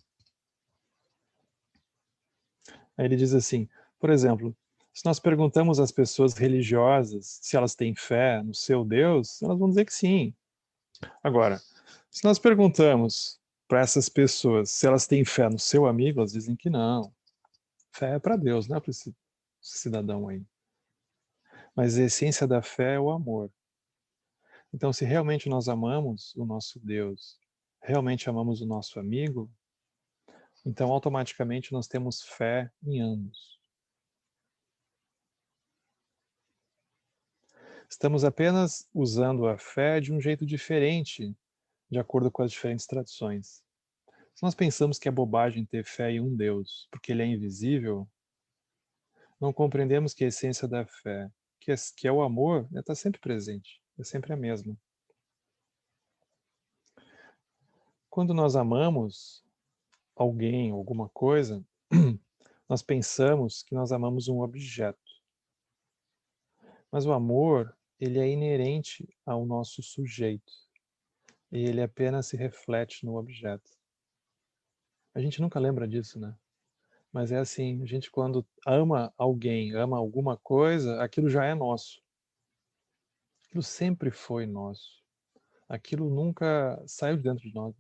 Speaker 1: Aí ele diz assim, por exemplo, se nós perguntamos às pessoas religiosas se elas têm fé no seu Deus, elas vão dizer que sim. Agora, se nós perguntamos para essas pessoas se elas têm fé no seu amigo, elas dizem que não. Fé é para Deus, não é para esse cidadão aí. Mas a essência da fé é o amor. Então, se realmente nós amamos o nosso Deus, realmente amamos o nosso amigo, então automaticamente nós temos fé em ambos. Estamos apenas usando a fé de um jeito diferente, de acordo com as diferentes tradições. Se nós pensamos que é bobagem ter fé em um Deus, porque ele é invisível, não compreendemos que a essência da fé, que é o amor, está sempre presente, é sempre a mesma. Quando nós amamos alguém, alguma coisa, nós pensamos que nós amamos um objeto. Mas o amor, ele é inerente ao nosso sujeito. E ele apenas se reflete no objeto. A gente nunca lembra disso, né? Mas é assim, a gente quando ama alguém, ama alguma coisa, aquilo já é nosso. Aquilo sempre foi nosso. Aquilo nunca saiu de dentro de nós.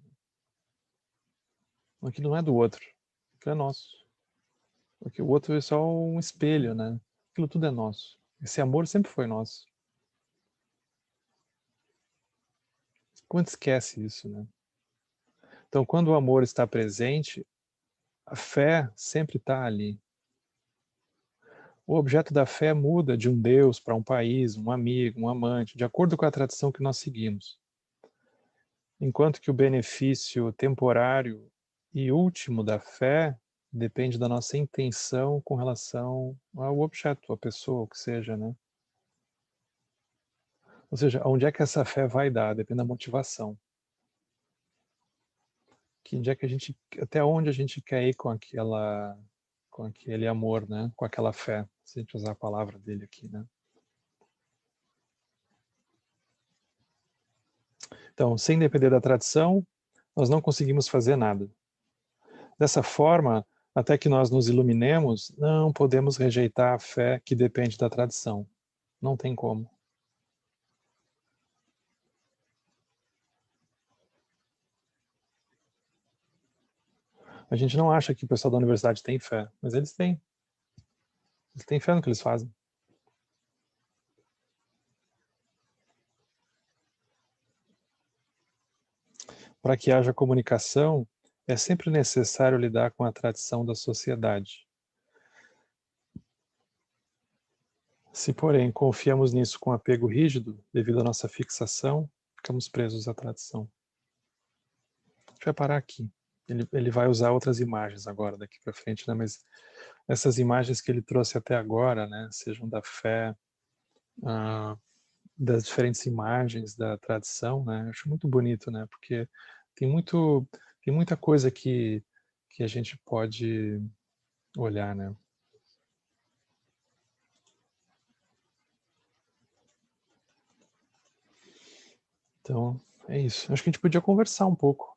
Speaker 1: Aquilo não é do outro. Aquilo é nosso. Porque o outro é só um espelho, né? Aquilo tudo é nosso. Esse amor sempre foi nosso. Quando esquece isso, né? Então, quando o amor está presente, A fé sempre está ali. O objeto da fé muda de um Deus para um país, um amigo, um amante, de acordo com a tradição que nós seguimos. Enquanto que o benefício temporário e último da fé depende da nossa intenção com relação ao objeto, à pessoa, o que seja, né? Ou seja, onde é que essa fé vai dar? Depende da motivação. Onde é que a gente, até onde a gente quer ir com aquele amor, né? Com aquela fé, se a gente usar a palavra dele aqui, né? Então, sem depender da tradição, nós não conseguimos fazer nada. Dessa forma, até que nós nos iluminemos, não podemos rejeitar a fé que depende da tradição. Não tem como. A gente não acha que o pessoal da universidade tem fé, mas eles têm. Eles têm fé no que eles fazem. Para que haja comunicação, é sempre necessário lidar com a tradição da sociedade. Se, porém, confiamos nisso com apego rígido, devido à nossa fixação, ficamos presos à tradição. A gente vai parar aqui. Ele vai usar outras imagens agora, daqui para frente, né? Mas essas imagens que ele trouxe até agora, né? Sejam da fé, das diferentes imagens da tradição, né? Eu acho muito bonito, né? Porque tem muita coisa que a gente pode olhar, né? Então, é isso. Acho que a gente podia conversar um pouco,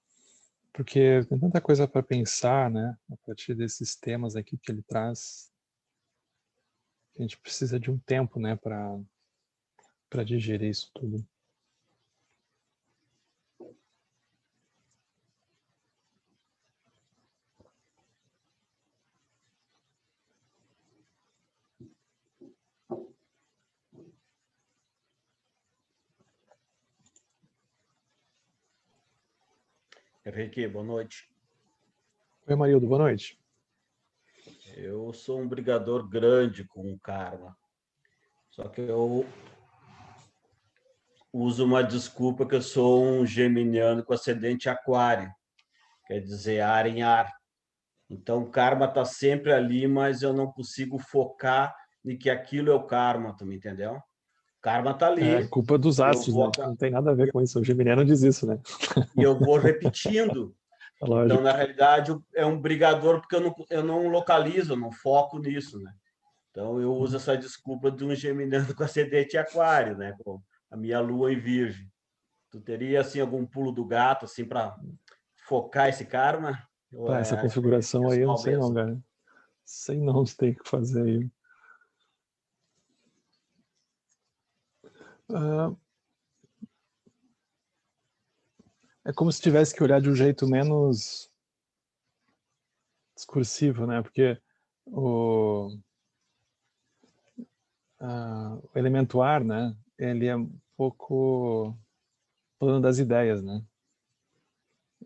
Speaker 1: porque tem tanta coisa para pensar, né? A partir desses temas aqui que ele traz, que a gente precisa de um tempo, né? Para digerir isso tudo.
Speaker 2: Henrique, boa noite.
Speaker 1: Oi, Marildo, boa noite.
Speaker 2: Eu sou um brigador grande com o karma, só que eu uso uma desculpa que eu sou um geminiano com ascendente aquário, quer dizer, ar em ar. Então, o karma está sempre ali, mas eu não consigo focar em que aquilo é o karma, tu me entendeu? O karma está
Speaker 1: É
Speaker 2: ali
Speaker 1: culpa dos
Speaker 2: e eu
Speaker 1: astros, né?
Speaker 2: vou,
Speaker 1: Não tem nada a ver com isso. O Geminiano diz isso, né?
Speaker 2: e eu vou repetindo. Então,
Speaker 1: Lógico.
Speaker 2: na realidade, é um brigador porque eu não localizo, eu não foco nisso, né? Então, eu uso essa desculpa de um geminiano com ascendente aquário, né? Com a minha lua em virgem. Tu teria, assim, algum pulo do gato, assim, para focar esse karma? Ou
Speaker 1: Tá, essa
Speaker 2: é
Speaker 1: configuração aí eu não
Speaker 2: pessoal
Speaker 1: sei não,
Speaker 2: mesmo?
Speaker 1: cara. Sei não se tem que fazer aí. Ah, é como se tivesse que olhar de um jeito menos discursivo, né? Porque o, o elemento ar, né? Ele é um pouco plano das ideias, né?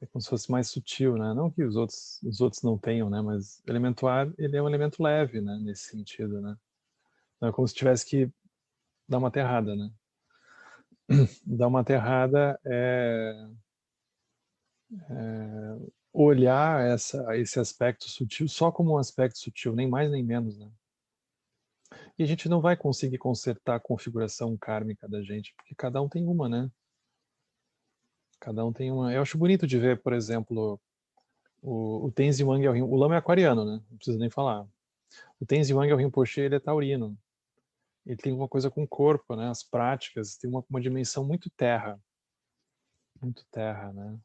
Speaker 1: É como se fosse mais sutil, né? Não que os outros não tenham, né? Mas o elemento ar, ele é um elemento leve, né? Nesse sentido, né? Então, é como se tivesse que dar uma aterrada, né? Dar uma aterrada olhar esse aspecto sutil só como um aspecto sutil, nem mais nem menos, né? E a gente não vai conseguir consertar a configuração kármica da gente, porque cada um tem uma, né? Cada um tem uma. Eu acho bonito de ver, por exemplo, o Tenzin Wangyal Rinpoche. O Lama é aquariano, né? Não precisa nem falar. O Tenzin Wangyal Rinpoche, ele é taurino. Ele tem uma coisa com o corpo, né? As práticas, tem uma dimensão muito terra, né?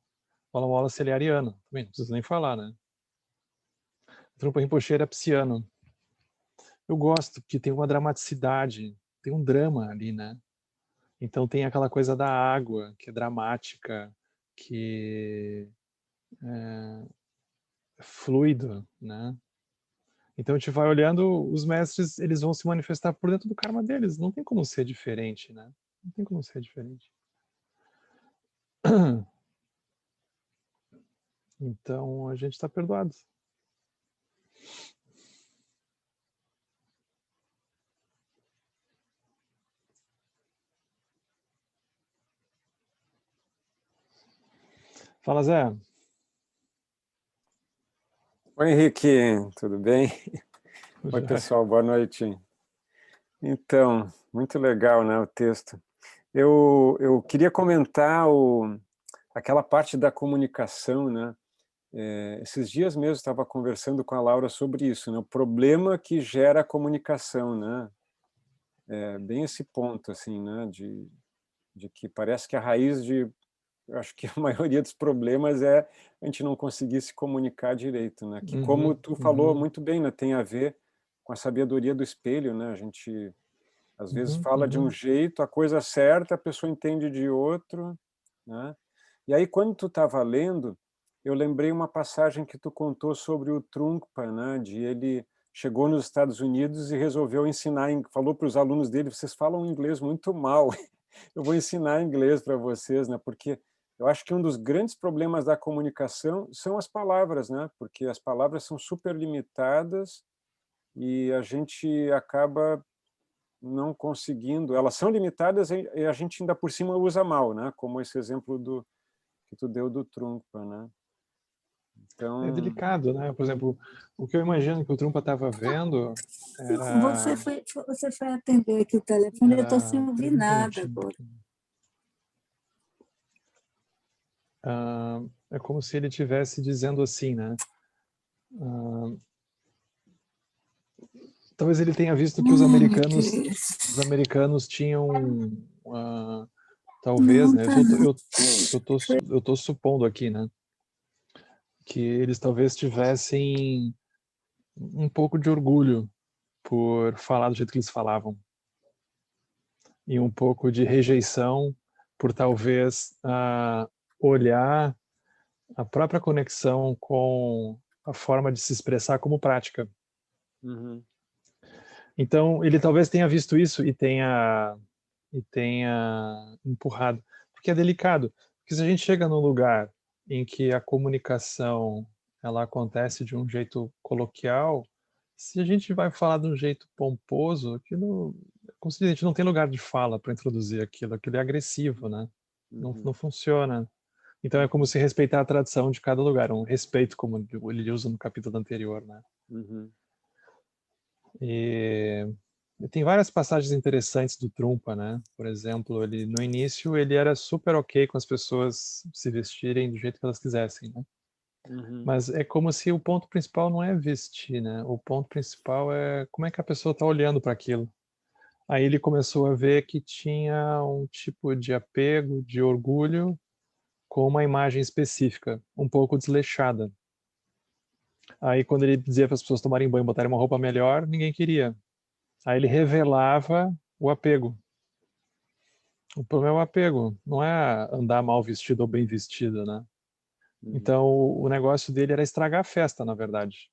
Speaker 1: O Alan Wallace, ele é ariano, também não precisa nem falar, né? O Trungpa Rinpoche é psiano. Eu gosto que tem uma dramaticidade, tem um drama ali, né? Então tem aquela coisa da água, que é dramática, que é fluido, né? Então a gente vai olhando, os mestres, eles vão se manifestar por dentro do karma deles, não tem como ser diferente, né? Não tem como ser diferente. Então a gente está perdoado. Fala, Zé.
Speaker 3: Oi, Henrique, tudo bem? Oi, pessoal, boa noite. Então, muito legal, né, o texto. Eu queria comentar aquela parte da comunicação, né? Esses dias mesmo estava conversando com a Laura sobre isso, né? O problema que gera a comunicação, né? Bem esse ponto, assim, né? De que parece que a raiz eu acho que a maioria dos problemas é a gente não conseguir se comunicar direito, né? Que como tu falou muito bem, né? Tem a ver com a sabedoria do espelho, né? A gente às vezes fala de um jeito, a coisa certa, a pessoa entende de outro, né? E aí quando tu estava lendo, eu lembrei uma passagem que tu contou sobre o Trungpa, né? De ele chegou nos Estados Unidos e resolveu ensinar, falou para os alunos dele, vocês falam inglês muito mal, eu vou ensinar inglês para vocês, né? Porque eu acho que um dos grandes problemas da comunicação são as palavras, né? Porque as palavras são super limitadas e a gente acaba não conseguindo. Elas são limitadas e a gente ainda por cima usa mal, né? Como esse exemplo que tu deu do Trungpa, né? Então...
Speaker 1: É delicado, né? Por exemplo, o que eu imagino que o Trumpa estava vendo era...
Speaker 4: Você foi atender aqui o telefone, eu estou sem ouvir nada agora.
Speaker 1: É como se ele estivesse dizendo assim, né? Talvez ele tenha visto que os americanos tinham... talvez, né? Eu tô supondo aqui, né? Que eles talvez tivessem um pouco de orgulho por falar do jeito que eles falavam. E um pouco de rejeição por talvez olhar a própria conexão com a forma de se expressar como prática. Então, ele talvez tenha visto isso e tenha empurrado. Porque é delicado. Porque se a gente chega num lugar em que a comunicação ela acontece de um jeito coloquial, se a gente vai falar de um jeito pomposo, aquilo, como se diz, a gente não tem lugar de fala para introduzir aquilo é agressivo, né? Não funciona. Então é como se respeitar a tradição de cada lugar, um respeito como ele usa no capítulo anterior, né? E tem várias passagens interessantes do Trungpa, né? Por exemplo, ele no início ele era super ok com as pessoas se vestirem do jeito que elas quisessem, né? Mas é como se o ponto principal não é vestir, né? O ponto principal é como é que a pessoa está olhando para aquilo. Aí ele começou a ver que tinha um tipo de apego, de orgulho com uma imagem específica, um pouco desleixada. Aí quando ele dizia para as pessoas tomarem banho, botarem uma roupa melhor, ninguém queria. Aí ele revelava o apego. O problema é o apego, não é andar mal vestido ou bem vestido, né? Então o negócio dele era estragar a festa, na verdade.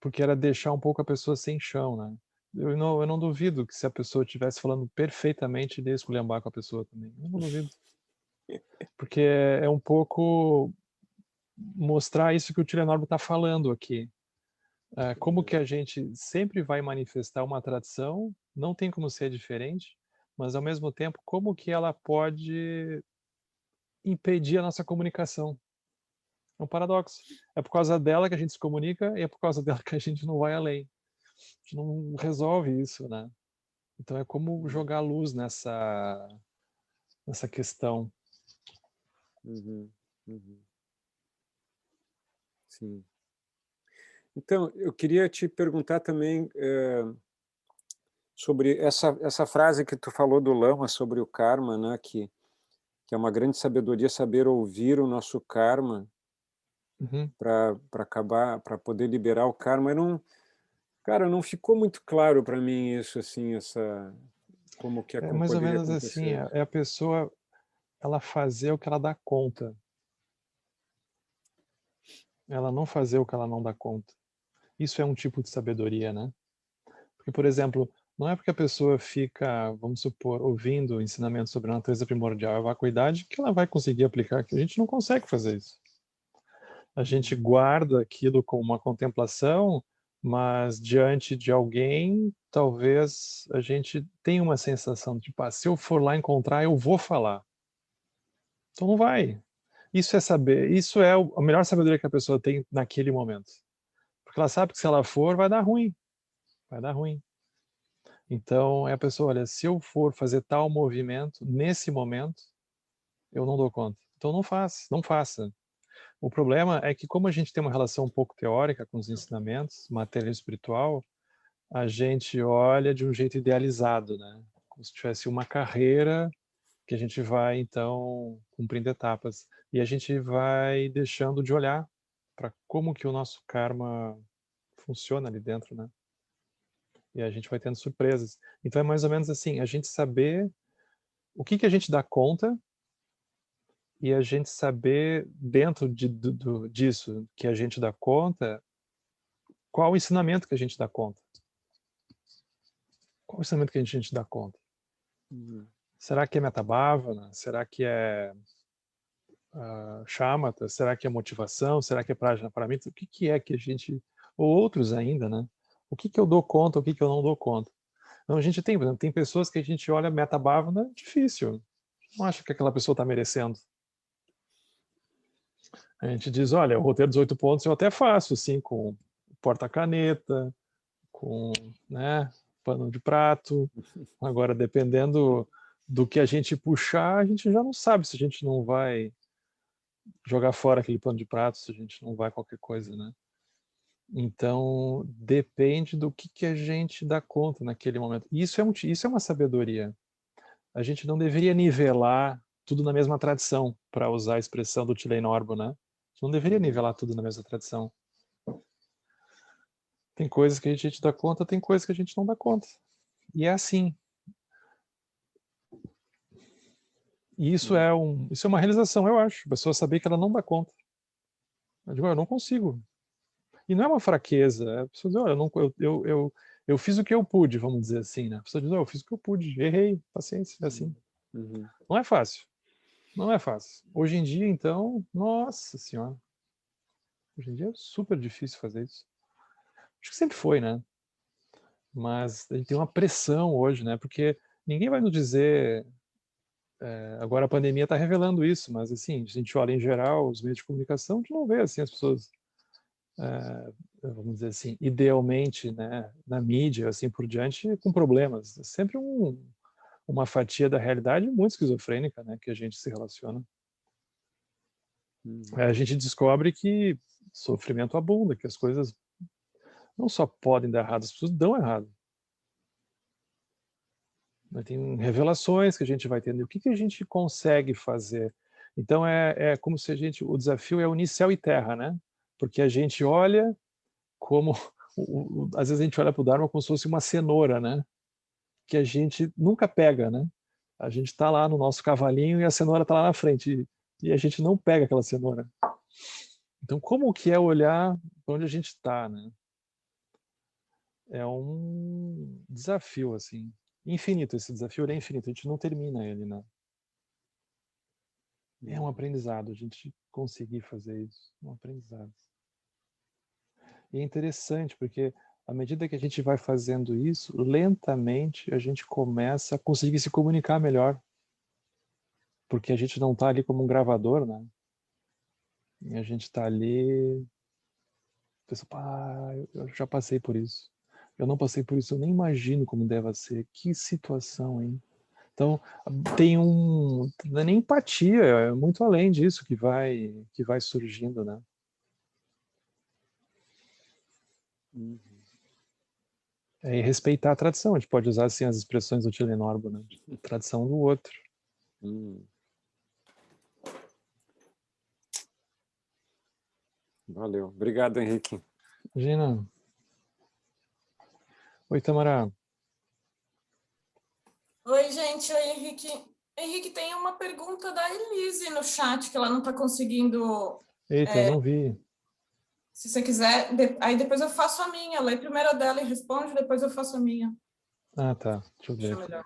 Speaker 1: Porque era deixar um pouco a pessoa sem chão, né? Eu não duvido que se a pessoa estivesse falando perfeitamente, ele ia esculhambar com a pessoa também. Eu não duvido. Porque é um pouco mostrar isso que o Tilenorbo está falando aqui. Como que a gente sempre vai manifestar uma tradição, não tem como ser diferente, mas ao mesmo tempo, como que ela pode impedir a nossa comunicação? É um paradoxo. É por causa dela que a gente se comunica e é por causa dela que a gente não vai além. A gente não resolve isso, né? Então é como jogar luz nessa questão.
Speaker 3: Sim. Então, eu queria te perguntar também sobre essa frase que tu falou do Lama sobre o karma, né? Que é uma grande sabedoria saber ouvir o nosso karma para acabar, para poder liberar o karma. Cara, não ficou muito claro para mim isso, assim, como que
Speaker 1: É mais ou
Speaker 3: poderia
Speaker 1: menos assim,
Speaker 3: acontecer.
Speaker 1: é a pessoa ela fazer o que ela dá conta. Ela não fazer o que ela não dá conta. Isso é um tipo de sabedoria, né? Porque, por exemplo, não é porque a pessoa fica, vamos supor, ouvindo ensinamentos sobre a natureza primordial e a vacuidade que ela vai conseguir aplicar, que a gente não consegue fazer isso. A gente guarda aquilo como uma contemplação, mas diante de alguém, talvez a gente tenha uma sensação de, pá, se eu for lá encontrar, eu vou falar. Então não vai. Isso é saber, isso é a melhor sabedoria que a pessoa tem naquele momento. Porque ela sabe que se ela for, vai dar ruim. Vai dar ruim. Então, é a pessoa, olha, se eu for fazer tal movimento, nesse momento, eu não dou conta. Então não faça. O problema é que como a gente tem uma relação um pouco teórica com os ensinamentos, matéria espiritual, a gente olha de um jeito idealizado, né? Como se tivesse uma carreira que a gente vai, então, cumprindo etapas. E a gente vai deixando de olhar para como que o nosso karma funciona ali dentro, né? E a gente vai tendo surpresas. Então é mais ou menos assim, a gente saber o que a gente dá conta e a gente saber dentro disso que a gente dá conta, qual o ensinamento que a gente dá conta. Qual o ensinamento que a gente dá conta? Será que é Metabhavana? Será que é Shamatha? Será que é motivação? Será que é Prajnaparamita? O que é que a gente... Ou outros ainda, né? O que eu dou conta, o que eu não dou conta? Então a gente tem, por exemplo, tem pessoas que a gente olha Metabhavana, difícil. Não acha que aquela pessoa está merecendo. A gente diz, olha, o roteiro dos 8 pontos eu até faço, assim, com porta-caneta, com, né, pano de prato. Agora, dependendo do que a gente puxar, a gente já não sabe se a gente não vai jogar fora aquele pano de prato, se a gente não vai qualquer coisa, né? Então, depende do que a gente dá conta naquele momento. Isso é uma sabedoria. A gente não deveria nivelar tudo na mesma tradição, para usar a expressão do Tilly Norbo, né? A gente não deveria nivelar tudo na mesma tradição. Tem coisas que a gente dá conta, tem coisas que a gente não dá conta. E é assim. E isso é uma realização, eu acho. A pessoa saber que ela não dá conta. Eu digo, eu não consigo. E não é uma fraqueza. É a pessoa diz, olha, eu fiz o que eu pude, vamos dizer assim, né? A pessoa diz, eu fiz o que eu pude, errei, paciência, é assim. Não é fácil. Não é fácil. Hoje em dia, então, nossa senhora. Hoje em dia é super difícil fazer isso. Acho que sempre foi, né? Mas a gente tem uma pressão hoje, né? Porque ninguém vai nos dizer... agora a pandemia está revelando isso, mas assim, se a gente olha em geral os meios de comunicação, a gente não vê assim as pessoas, vamos dizer assim, idealmente, né, na mídia, assim por diante, com problemas. É sempre uma fatia da realidade muito esquizofrênica, né, que a gente se relaciona. A gente descobre que sofrimento abunda, que as coisas não só podem dar errado, as pessoas dão errado. Tem revelações que a gente vai tendo. O que a gente consegue fazer? Então é como se o desafio é unir céu e terra, né? Porque a gente olha como às vezes a gente olha para o Dharma como se fosse uma cenoura, né? Que a gente nunca pega, né? A gente está lá no nosso cavalinho e a cenoura está lá na frente e a gente não pega aquela cenoura. Então como que é olhar para onde a gente está, né? É um desafio assim, infinito. Esse desafio é infinito. A gente não termina ele, né? É um aprendizado a gente conseguir fazer isso, um aprendizado. E é interessante porque à medida que a gente vai fazendo isso, lentamente a gente começa a conseguir se comunicar melhor, porque a gente não está ali como um gravador, né? E a gente está ali, pensa, pá, eu já passei por isso. Eu não passei por isso, eu nem imagino como deve ser. Que situação, hein? Então, não é nem empatia, é muito além disso que vai surgindo, né? É respeitar a tradição. A gente pode usar assim as expressões do Tilly Norbo, né? Tradição do outro.
Speaker 3: Valeu. Obrigado, Henrique.
Speaker 1: Imagina. Oi, Tamara.
Speaker 5: Oi, gente. Oi, Henrique. Henrique, tem uma pergunta da Elise no chat que ela não está conseguindo.
Speaker 1: Eita, eu não vi.
Speaker 5: Se você quiser, aí depois eu faço a minha. Lê primeiro a dela e responde, depois eu faço a minha.
Speaker 1: Ah, tá. Deixa eu
Speaker 5: Deixa
Speaker 1: ver.
Speaker 5: melhor.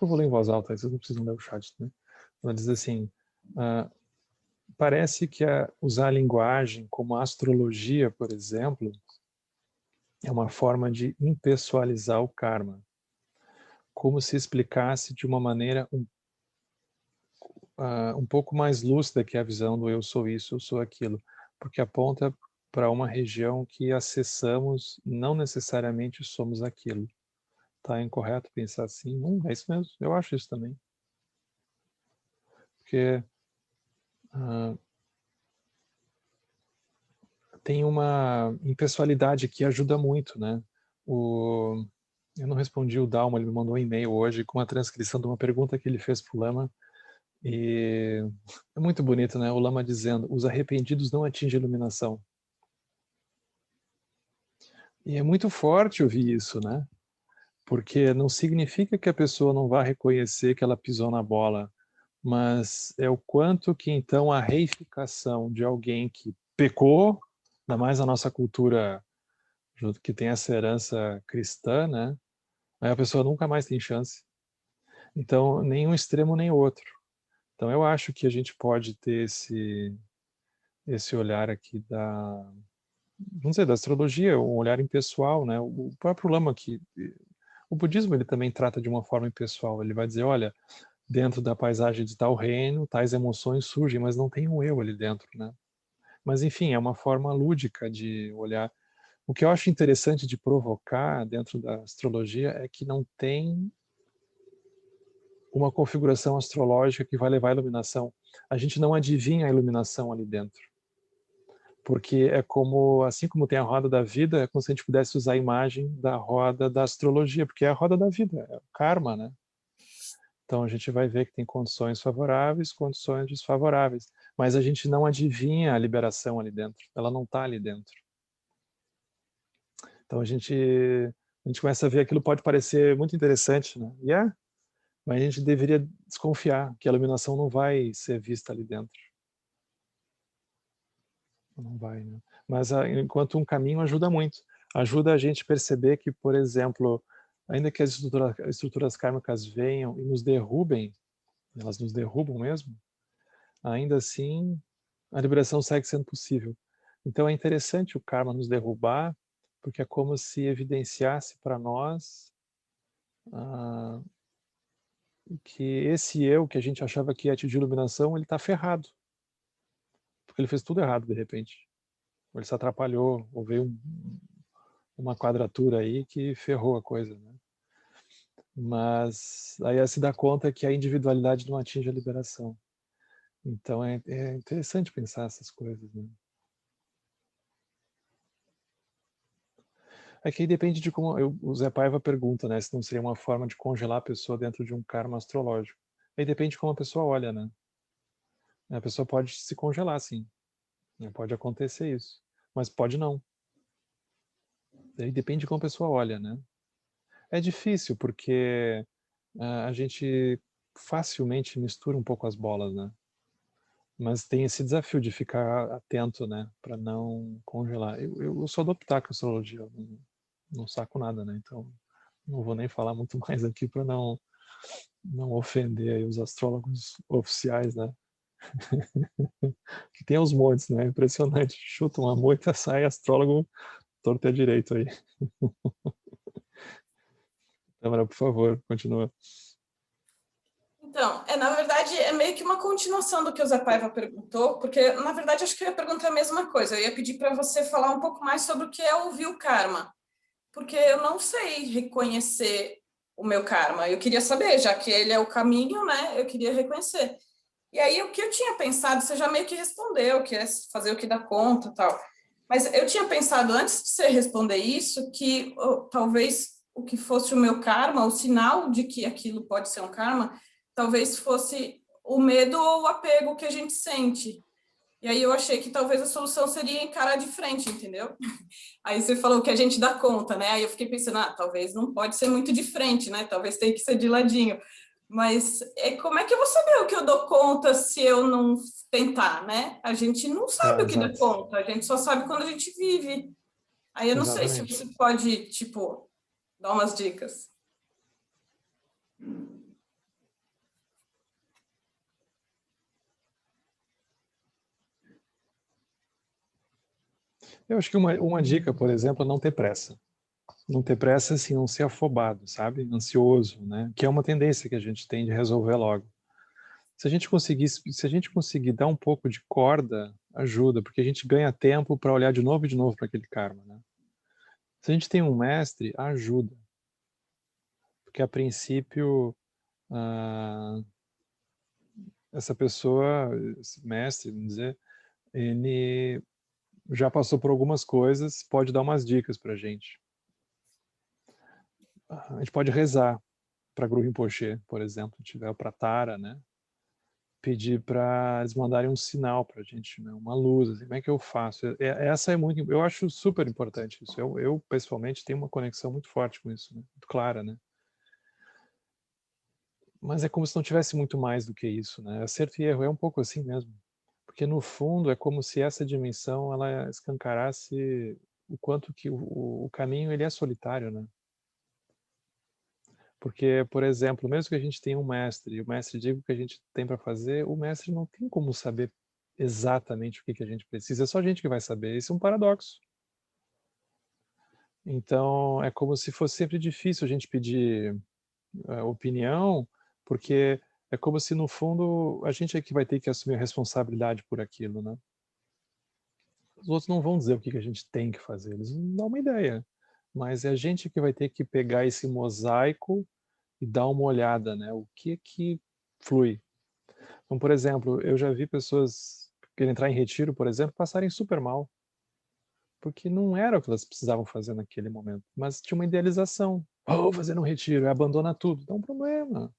Speaker 1: que eu vou ler em voz alta, vocês não precisam ler o chat, né? Ela diz assim, parece que usar a linguagem como a astrologia, por exemplo, é uma forma de impessoalizar o karma, como se explicasse de uma maneira um pouco mais lúcida que a visão do eu sou isso, eu sou aquilo, porque aponta para uma região que acessamos, não necessariamente somos aquilo. Tá incorreto pensar assim? É isso mesmo, eu acho isso também. Porque tem uma impessoalidade que ajuda muito, né? Eu não respondi o Dalma, ele me mandou um e-mail hoje com a transcrição de uma pergunta que ele fez para o Lama, e é muito bonito, né? O Lama dizendo, os arrependidos não atingem a iluminação. E é muito forte ouvir isso, né? Porque não significa que a pessoa não vá reconhecer que ela pisou na bola, mas é o quanto que então a reificação de alguém que pecou, ainda mais a nossa cultura que tem essa herança cristã, né? Aí a pessoa nunca mais tem chance. Então, nem um extremo nem outro. Então, eu acho que a gente pode ter esse olhar aqui vamos dizer, da astrologia, um olhar impessoal, né? O próprio Lama o budismo ele também trata de uma forma impessoal. Ele vai dizer, olha, dentro da paisagem de tal reino, tais emoções surgem, mas não tem um eu ali dentro, né? Mas enfim, é uma forma lúdica de olhar. O que eu acho interessante de provocar dentro da astrologia é que não tem uma configuração astrológica que vai levar à iluminação. A gente não adivinha a iluminação ali dentro. Porque é como, assim como tem a roda da vida, é como se a gente pudesse usar a imagem da roda da astrologia, porque é a roda da vida, é o karma, né? Então a gente vai ver que tem condições favoráveis, condições desfavoráveis, mas a gente não adivinha a liberação ali dentro, ela não está ali dentro. Então a gente começa a ver aquilo pode parecer muito interessante, né? Mas a gente deveria desconfiar que a iluminação não vai ser vista ali dentro. Não vai, né? Mas enquanto um caminho ajuda muito. Ajuda a gente a perceber que, por exemplo, ainda que as estruturas kármicas venham e nos derrubem, elas nos derrubam mesmo, ainda assim a liberação segue sendo possível. Então é interessante o karma nos derrubar, porque é como se evidenciasse para nós que esse eu que a gente achava que ia atingir iluminação, ele está ferrado. Porque ele fez tudo errado de repente. Ou ele se atrapalhou, ou veio uma quadratura aí que ferrou a coisa, né? Mas aí se dá conta que a individualidade não atinge a liberação. Então é interessante pensar essas coisas, né? É que aí depende de como... o Zé Paiva pergunta, né? Se não seria uma forma de congelar a pessoa dentro de um karma astrológico. Aí depende de como a pessoa olha, né? A pessoa pode se congelar, sim. Pode acontecer isso. Mas pode não. Aí depende de como a pessoa olha, né? É difícil, porque a gente facilmente mistura um pouco as bolas, né? Mas tem esse desafio de ficar atento, né? Para não congelar. Eu sou do pitaco em astrologia, eu não saco nada, né? Então não vou nem falar muito mais aqui para não ofender aí os astrólogos oficiais, né? Que tem aos montes, né? Impressionante. Chuta uma moita, sai astrólogo torto e direito aí. Tamara, por favor, continua.
Speaker 5: Então, na verdade, é meio que uma continuação do que o Zé Paiva perguntou, porque, na verdade, acho que eu ia perguntar a mesma coisa. Eu ia pedir para você falar um pouco mais sobre o que é ouvir o karma, porque eu não sei reconhecer o meu karma. Eu queria saber, já que ele é o caminho, né? Eu queria reconhecer. E aí, o que eu tinha pensado, você já meio que respondeu, que é fazer o que dá conta e tal. Mas eu tinha pensado, antes de você responder isso, que talvez o que fosse o meu karma, o sinal de que aquilo pode ser um karma, talvez fosse o medo ou o apego que a gente sente. E aí eu achei que talvez a solução seria encarar de frente, entendeu? Aí você falou que a gente dá conta, né? Aí eu fiquei pensando, talvez não pode ser muito de frente, né? Talvez tenha que ser de ladinho. Mas como é que eu vou saber o que eu dou conta se eu não tentar, né? A gente não sabe o que dá
Speaker 1: Exato.
Speaker 5: conta, a gente só sabe quando a gente vive. Aí eu não sei se você pode, tipo, dar umas dicas.
Speaker 1: Eu acho que uma dica, por exemplo, é não ter pressa. Não ter pressa, assim, não ser afobado, sabe? Ansioso, né? Que é uma tendência que a gente tem de resolver logo. Se a gente conseguir dar um pouco de corda, ajuda, porque a gente ganha tempo para olhar de novo para aquele karma, né? Se a gente tem um mestre, ajuda. Porque a princípio, ah, essa pessoa, esse mestre, vamos dizer, ele já passou por algumas coisas, pode dar umas dicas para a gente. A gente pode rezar para Guru Rinpoche, por exemplo, tiver o Pratara, né? Pedir para eles mandarem um sinal para a gente, né? Uma luz, assim, como é que eu faço? Essa é muito, eu acho super importante isso. Eu pessoalmente tenho uma conexão muito forte com isso, né? Muito clara, né? Mas é como se não tivesse muito mais do que isso, né? Acerto e erro é um pouco assim mesmo, porque no fundo é como se essa dimensão ela escancarasse o quanto que o caminho ele é solitário, né? Porque, por exemplo, mesmo que a gente tenha um mestre, e o mestre diga o que a gente tem para fazer, o mestre não tem como saber exatamente o que a gente precisa, é só a gente que vai saber. Isso é um paradoxo. Então, é como se fosse sempre difícil a gente pedir opinião, porque é como se, no fundo, a gente é que vai ter que assumir a responsabilidade por aquilo, né? Os outros não vão dizer o que a gente tem que fazer, eles vão dar uma ideia. Mas é a gente que vai ter que pegar esse mosaico e dar uma olhada, né? O que flui. Então, por exemplo, eu já vi pessoas que entrar em retiro, por exemplo, passarem super mal, porque não era o que elas precisavam fazer naquele momento, mas tinha uma idealização. Oh, vou fazer um retiro, abandona tudo. Dá um problema.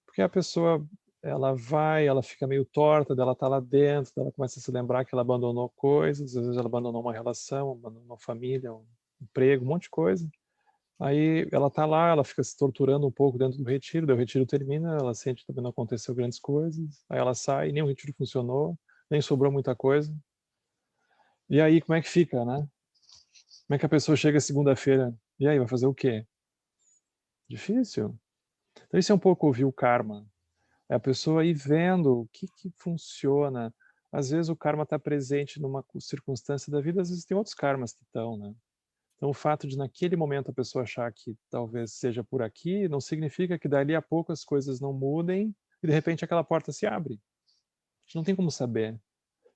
Speaker 1: Porque a pessoa, ela vai, ela fica meio torta, ela tá lá dentro, ela começa a se lembrar que ela abandonou coisas, às vezes ela abandonou uma relação, abandonou uma família, um emprego, um monte de coisa. Aí ela tá lá, ela fica se torturando um pouco dentro do retiro, daí o retiro termina, ela sente que também não aconteceu grandes coisas, aí ela sai, nem o retiro funcionou, nem sobrou muita coisa. E aí como é que fica, né? Como é que a pessoa chega segunda-feira? E aí, vai fazer o quê? Difícil. Então isso é um pouco ouvir o karma. É a pessoa ir vendo o que funciona. Às vezes o karma está presente numa circunstância da vida, às vezes tem outros karmas que estão, né? Então, o fato de naquele momento a pessoa achar que talvez seja por aqui, não significa que dali a pouco as coisas não mudem e de repente aquela porta se abre. A gente não tem como saber.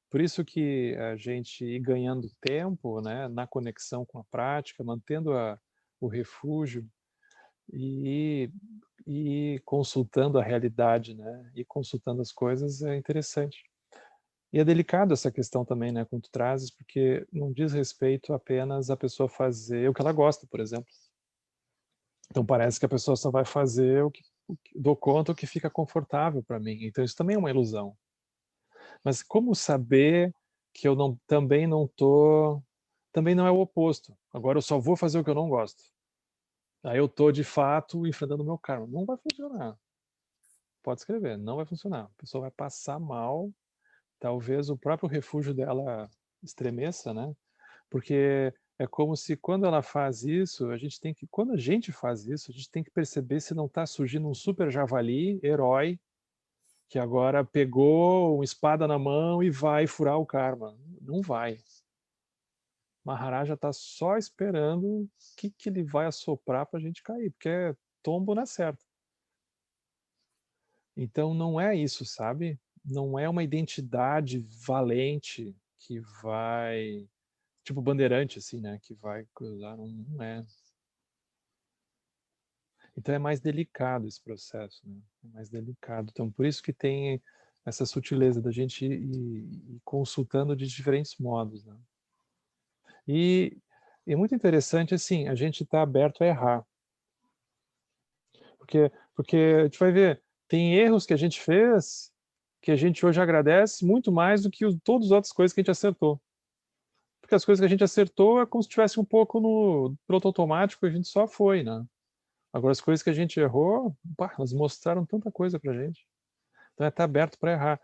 Speaker 1: Por isso que a gente ir ganhando tempo, né, na conexão com a prática, mantendo o refúgio e, e consultando a realidade, né, e consultando as coisas é interessante. E é delicado essa questão também, né, como tu trazes, porque não diz respeito apenas a pessoa fazer o que ela gosta, por exemplo. Então parece que a pessoa só vai fazer dou conta o que fica confortável para mim. Então isso também é uma ilusão. Mas como saber que eu não, também não é o oposto. Agora eu só vou fazer o que eu não gosto. Aí eu tô de fato enfrentando o meu karma. Não vai funcionar. Pode escrever, não vai funcionar. A pessoa vai passar mal, talvez o próprio refúgio dela estremeça, né? Porque é como se quando ela faz isso, quando a gente faz isso, a gente tem que perceber se não está surgindo um super javali, herói, que agora pegou uma espada na mão e vai furar o karma. Não vai. Maharaja está só esperando o que ele vai assoprar para a gente cair, porque é tombo na certa. Então não é isso, sabe? Não é uma identidade valente que vai tipo bandeirante, assim, né? Que vai cruzar, não é. Então é mais delicado esse processo, né? É mais delicado. Então por isso que tem essa sutileza da gente ir consultando de diferentes modos, né? E é muito interessante, assim, a gente está aberto a errar. Porque a gente vai ver, tem erros que a gente fez que a gente hoje agradece muito mais do que todas as outras coisas que a gente acertou. Porque as coisas que a gente acertou é como se estivesse um pouco no piloto automático e a gente só foi, né? Agora, as coisas que a gente errou, pá, elas mostraram tanta coisa pra gente. Então, é estar aberto para errar.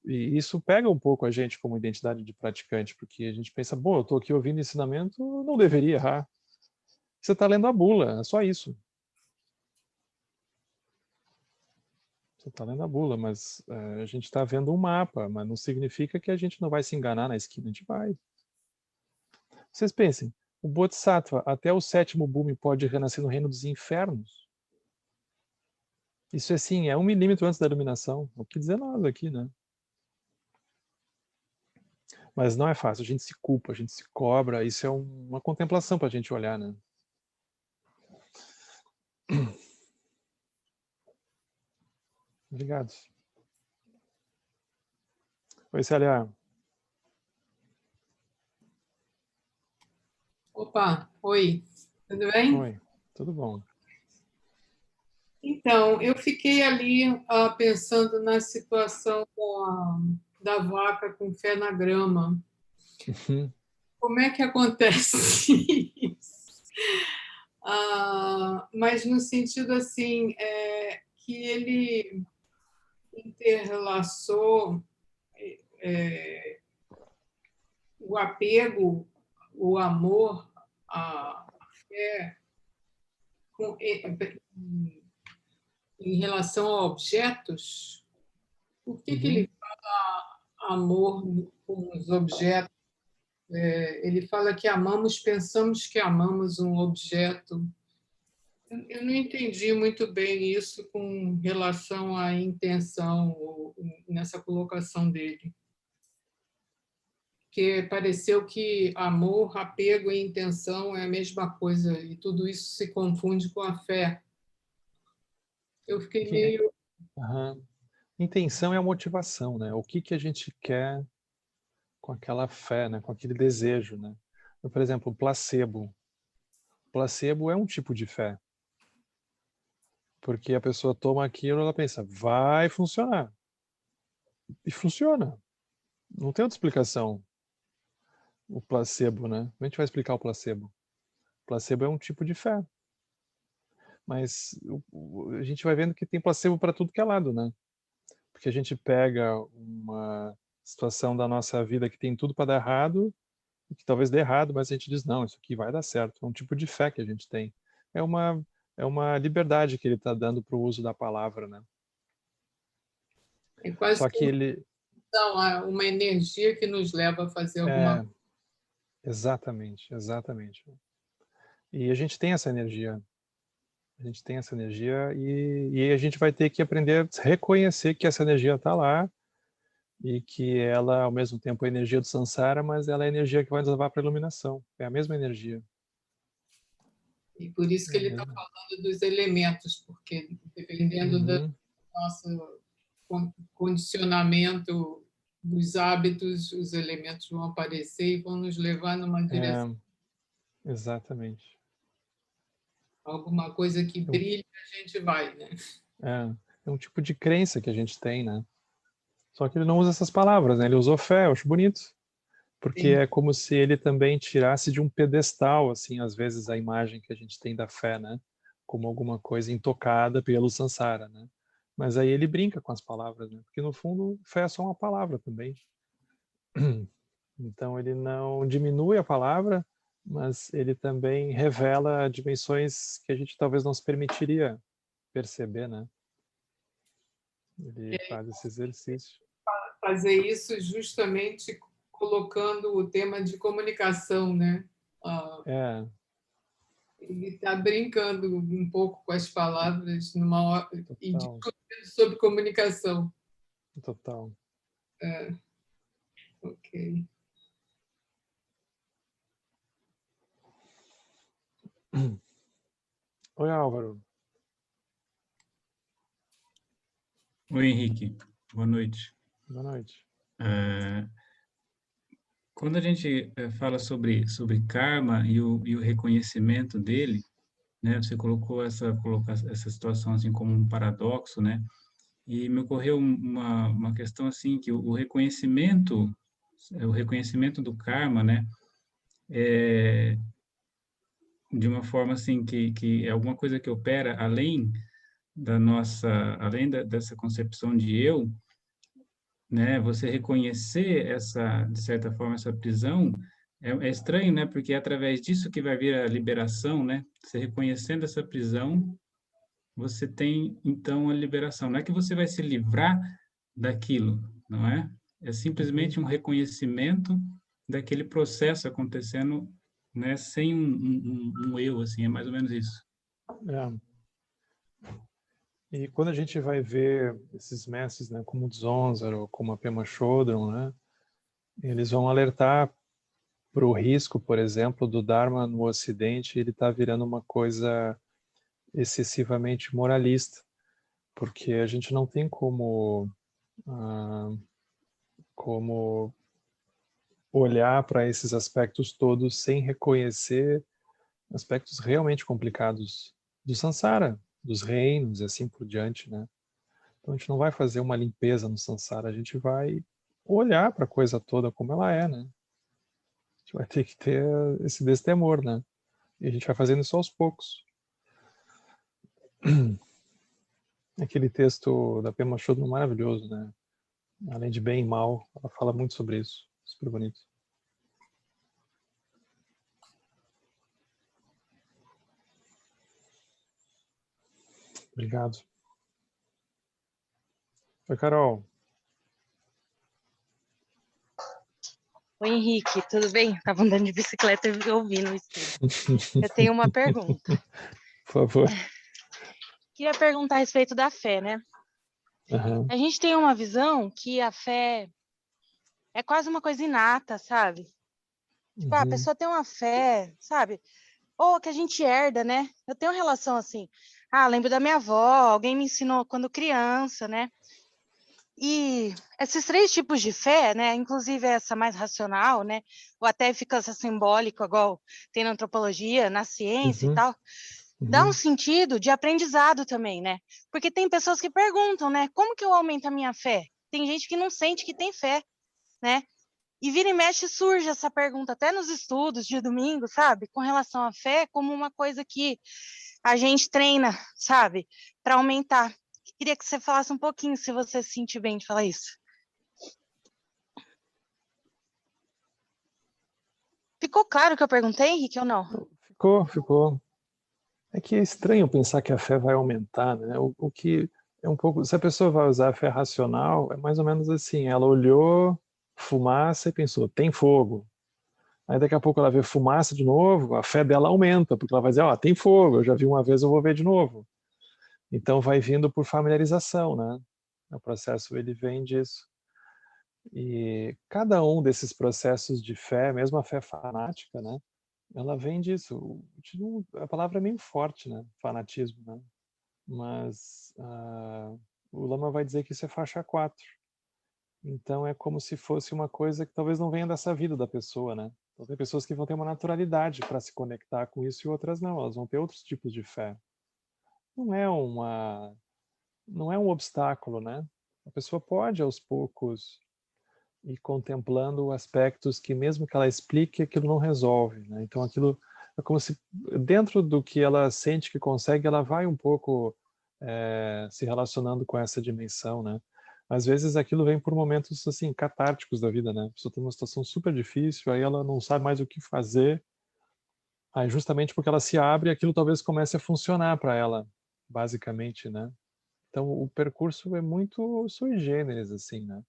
Speaker 1: E isso pega um pouco a gente como identidade de praticante, porque a gente pensa, bom, eu estou aqui ouvindo ensinamento, não deveria errar. Você está lendo a bula, é só isso. Você está lendo a bula, mas a gente está vendo um mapa, mas não significa que a gente não vai se enganar na esquina, a gente vai. Vocês pensem, o Bodhisattva, até o 7º Bhumi, pode renascer no reino dos infernos. Isso assim, é 1 milímetro antes da iluminação. O que dizer nada aqui, né? Mas não é fácil, a gente se culpa, a gente se cobra, isso é uma contemplação para a gente olhar, né? Obrigado. Oi, Célia.
Speaker 6: Opa, oi, tudo bem?
Speaker 1: Oi, tudo bom?
Speaker 6: Então, eu fiquei ali pensando na situação da vaca com pé na grama. Como é que acontece isso? Mas no sentido assim, que ele interlaçou o apego, o amor, a fé em relação a objetos. Por que ele fala amor com os objetos? Ele fala que amamos, pensamos que amamos um objeto. Eu não entendi muito bem isso com relação à intenção nessa colocação dele. Porque pareceu que amor, apego e intenção é a mesma coisa, e tudo isso se confunde com a fé. Eu fiquei meio...
Speaker 1: Intenção é a motivação, né? O que a gente quer com aquela fé, né? Com aquele desejo, né? Por exemplo, o placebo. O placebo é um tipo de fé. Porque a pessoa toma aquilo e ela pensa, vai funcionar. E funciona. Não tem outra explicação. O placebo, né? A gente vai explicar o placebo. O placebo é um tipo de fé. Mas a gente vai vendo que tem placebo para tudo que é lado, né? Porque a gente pega uma situação da nossa vida que tem tudo para dar errado, que talvez dê errado, mas a gente diz, não, isso aqui vai dar certo. É um tipo de fé que a gente tem. É uma liberdade que ele está dando para o uso da palavra, né?
Speaker 6: É quase
Speaker 1: Só que ele...
Speaker 6: uma energia que nos leva a fazer alguma coisa.
Speaker 1: Exatamente. E a gente tem essa energia. A gente tem essa energia e a gente vai ter que aprender a reconhecer que essa energia está lá e que ela, ao mesmo tempo, é a energia do samsara, mas ela é a energia que vai nos levar para a iluminação. É a mesma energia.
Speaker 6: E por isso que ele está falando dos elementos, porque dependendo do nosso condicionamento dos hábitos, os elementos vão aparecer e vão nos levar numa direção.
Speaker 1: Exatamente.
Speaker 6: Alguma coisa que brilha, a gente vai, né?
Speaker 1: É um tipo de crença que a gente tem, né? Só que ele não usa essas palavras, né? Ele usou fé, eu acho bonito. Porque
Speaker 6: Sim.
Speaker 1: é como se ele também tirasse de um pedestal, assim, às vezes, a imagem que a gente tem da fé, né? Como alguma coisa intocada pelo samsara, né? Mas aí ele brinca com as palavras, né? Porque, no fundo, fé é só uma palavra também. Então, ele não diminui a palavra, mas ele também revela dimensões que a gente talvez não se permitiria perceber, né? Ele faz esse exercício.
Speaker 6: Fazer isso justamente colocando o tema de comunicação, né? Ele está brincando um pouco com as palavras e discutindo sobre comunicação.
Speaker 1: Total.
Speaker 6: Ok.
Speaker 1: Oi, Álvaro.
Speaker 7: Oi, Henrique. Boa noite.
Speaker 1: Boa noite.
Speaker 7: Quando a gente fala sobre karma e o reconhecimento dele, né? Você colocou essa situação assim como um paradoxo, né? E me ocorreu uma questão assim que o reconhecimento do karma, né? De uma forma assim que é alguma coisa que opera além dessa concepção de eu, né? Você reconhecer de certa forma, essa prisão é estranho, né? Porque é através disso que vai vir a liberação, né? Você reconhecendo essa prisão, você tem então a liberação. Não é que você vai se livrar daquilo, não é? É simplesmente um reconhecimento daquele processo acontecendo né? Sem um eu, assim, é mais ou menos isso.
Speaker 1: É. E quando a gente vai ver esses mestres, né, como o Dzongzar ou como a Pema Chodron, né, eles vão alertar para o risco, por exemplo, do Dharma no Ocidente, ele está virando uma coisa excessivamente moralista, porque a gente não tem como olhar para esses aspectos todos sem reconhecer aspectos realmente complicados do samsara, dos reinos e assim por diante, né? Então a gente não vai fazer uma limpeza no samsara, a gente vai olhar para a coisa toda como ela é, né? A gente vai ter que ter esse destemor, né? E a gente vai fazendo isso aos poucos. Aquele texto da Pema Chodron maravilhoso, né? Além de bem e mal, ela fala muito sobre isso. Super bonito. Obrigado. Oi, Carol.
Speaker 8: Oi, Henrique, tudo bem? Estava andando de bicicleta e ouvindo isso tudo. Eu tenho uma pergunta.
Speaker 1: Por favor.
Speaker 8: Queria perguntar a respeito da fé, né?
Speaker 1: Uhum.
Speaker 8: A gente tem uma visão que a fé é quase uma coisa inata, sabe? Tipo, a pessoa tem uma fé, sabe? Ou que a gente herda, né? Eu tenho uma relação assim. Lembro da minha avó, alguém me ensinou quando criança, né? E esses 3 tipos de fé, né? Inclusive essa mais racional, né? Ou até eficâcia simbólica, igual tem na antropologia, na ciência e tal. Dá um sentido de aprendizado também, né? Porque tem pessoas que perguntam, né? Como que eu aumento a minha fé? Tem gente que não sente que tem fé, né? E vira e mexe surge essa pergunta até nos estudos de domingo, sabe? Com relação à fé, como uma coisa que a gente treina, sabe? Para aumentar. Queria que você falasse um pouquinho, se você se sentir bem de falar isso. Ficou claro o que eu perguntei, Henrique, ou não?
Speaker 1: Ficou. É que é estranho pensar que a fé vai aumentar, né? O que é um pouco... Se a pessoa vai usar a fé racional, é mais ou menos assim, ela olhou fumaça e pensou, tem fogo. Aí daqui a pouco ela vê fumaça de novo, a fé dela aumenta, porque ela vai dizer, tem fogo, eu já vi uma vez, eu vou ver de novo. Então vai vindo por familiarização, né? O processo ele vem disso. E cada um desses processos de fé, mesmo a fé fanática, né? Ela vem disso. A palavra é meio forte, né? Fanatismo, né? Mas o Lama vai dizer que isso é faixa 4. Então é como se fosse uma coisa que talvez não venha dessa vida da pessoa, né? Então tem pessoas que vão ter uma naturalidade para se conectar com isso e outras não. Elas vão ter outros tipos de fé. Não é um obstáculo, né? A pessoa pode aos poucos ir contemplando aspectos que mesmo que ela explique, aquilo não resolve, né? Então aquilo é como se dentro do que ela sente que consegue, ela vai um pouco se relacionando com essa dimensão, né? Às vezes aquilo vem por momentos assim catárticos da vida, né? A pessoa está numa situação super difícil, aí ela não sabe mais o que fazer, aí justamente porque ela se abre, aquilo talvez comece a funcionar para ela, basicamente, né? Então o percurso é muito sui generis, assim, né?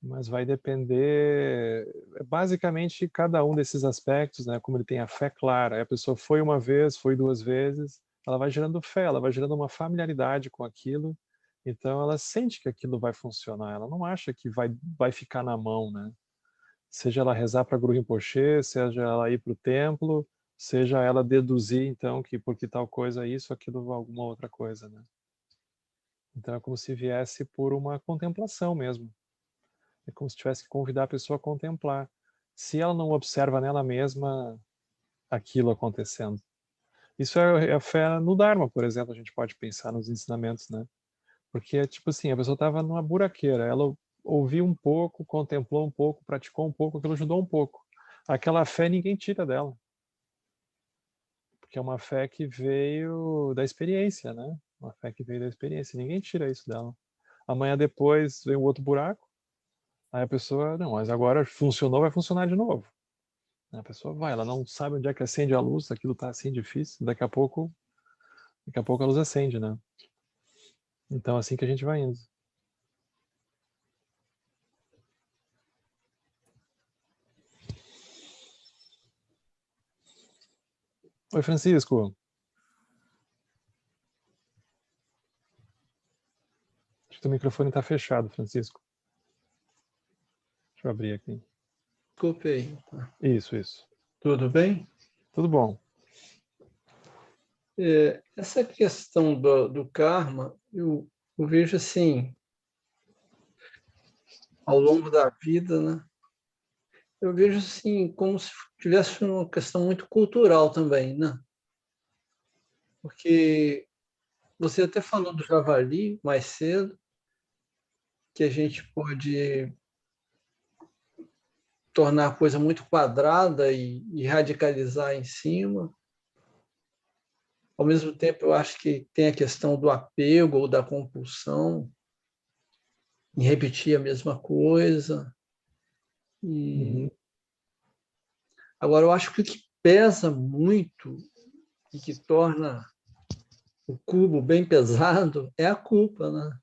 Speaker 1: Mas vai depender, basicamente, cada um desses aspectos, né? Como ele tem a fé clara, aí a pessoa foi uma vez, foi 2 vezes, ela vai gerando fé, ela vai gerando uma familiaridade com aquilo, então ela sente que aquilo vai funcionar, ela não acha que vai ficar na mão, né? Seja ela rezar para Guru Rinpoche, seja ela ir para o templo, seja ela deduzir, então, que porque tal coisa é isso, aquilo alguma outra coisa, né? Então é como se viesse por uma contemplação mesmo. É como se tivesse que convidar a pessoa a contemplar. Se ela não observa nela mesma aquilo acontecendo. Isso é a fé no Dharma, por exemplo, a gente pode pensar nos ensinamentos, né? Porque é tipo assim, a pessoa estava numa buraqueira, ela ouviu um pouco, contemplou um pouco, praticou um pouco, aquilo ajudou um pouco. Aquela fé ninguém tira dela. Porque é uma fé que veio da experiência, né? Uma fé que veio da experiência, ninguém tira isso dela. Amanhã depois vem um outro buraco, aí a pessoa, não, mas agora funcionou, vai funcionar de novo. A pessoa vai, ela não sabe onde é que acende a luz, aquilo está assim difícil, daqui a pouco a luz acende, né? Então assim que a gente vai indo. Oi, Francisco. Acho que teu microfone está fechado, Francisco. Deixa eu abrir aqui.
Speaker 9: Desculpe aí.
Speaker 1: Isso.
Speaker 9: Tudo bem?
Speaker 1: Tudo bom.
Speaker 9: Essa questão do karma, eu vejo assim, ao longo da vida, né? Eu vejo assim, como se tivesse uma questão muito cultural também, né? Porque você até falou do javali mais cedo, que a gente pode tornar a coisa muito quadrada e radicalizar em cima. Ao mesmo tempo, eu acho que tem a questão do apego ou da compulsão em repetir a mesma coisa. Agora, eu acho que o que pesa muito e que torna o cubo bem pesado é a culpa, né?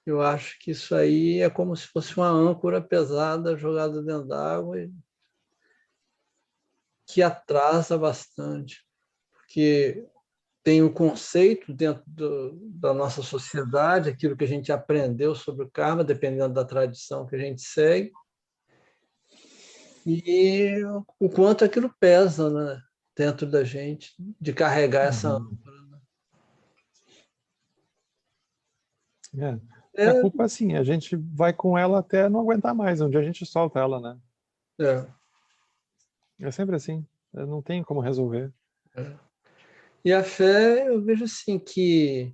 Speaker 9: Eu acho que isso aí é como se fosse uma âncora pesada jogada dentro d'água e que atrasa bastante, porque tem o conceito dentro da nossa sociedade, aquilo que a gente aprendeu sobre o karma, dependendo da tradição que a gente segue, e o quanto aquilo pesa, né, dentro da gente, de carregar essa âncora.
Speaker 1: A culpa, assim, a gente vai com ela até não aguentar mais, onde a gente solta ela, né? É sempre assim, não tem como resolver.
Speaker 9: E a fé, eu vejo assim que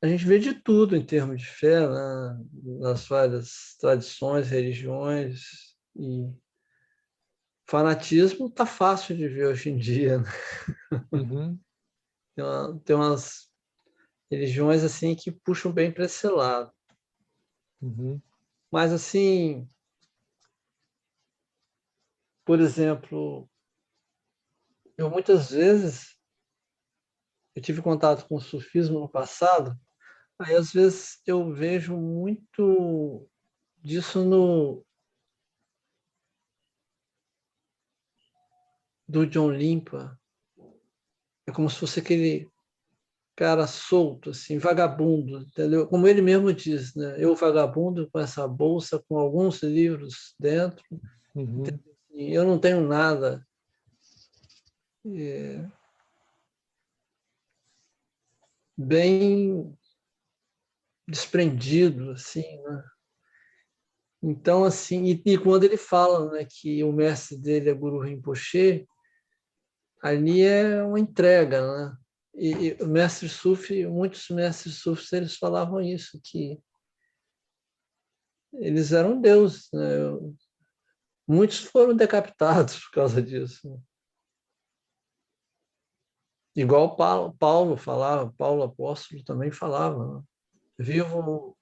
Speaker 9: a gente vê de tudo em termos de fé, né? Nas várias tradições, religiões, e fanatismo está fácil de ver hoje em dia, né? Tem umas religiões assim que puxam bem para esse lado. Mas assim, por exemplo, eu muitas vezes eu tive contato com o sufismo no passado, aí às vezes eu vejo muito disso do John Limpa. É como se fosse aquele cara solto, assim, vagabundo, entendeu? Como ele mesmo diz, né? Eu vagabundo com essa bolsa com alguns livros dentro, e eu não tenho nada. Bem desprendido, assim, né? Então, assim, e quando ele fala, né, que o mestre dele é Guru Rinpoche, ali é uma entrega, né? E o mestre Sufi, muitos mestres sufis, eles falavam isso, que eles eram deuses, né? Muitos foram decapitados por causa disso, né? Igual Paulo falava, Paulo apóstolo também falava, né? Vivo,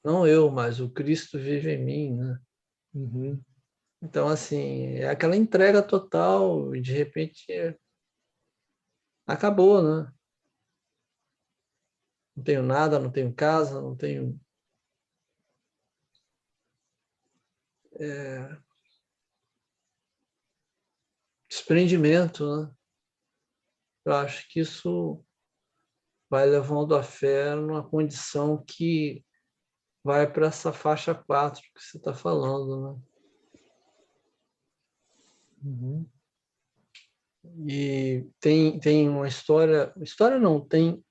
Speaker 9: não eu, mas o Cristo vive em mim, né? Então, assim, é aquela entrega total e, de repente, acabou, né? Não tenho nada, não tenho casa, não tenho... desprendimento, né? Eu acho que isso vai levando a fé numa condição que vai para essa faixa 4 que você está falando, né? E tem uma história não, tem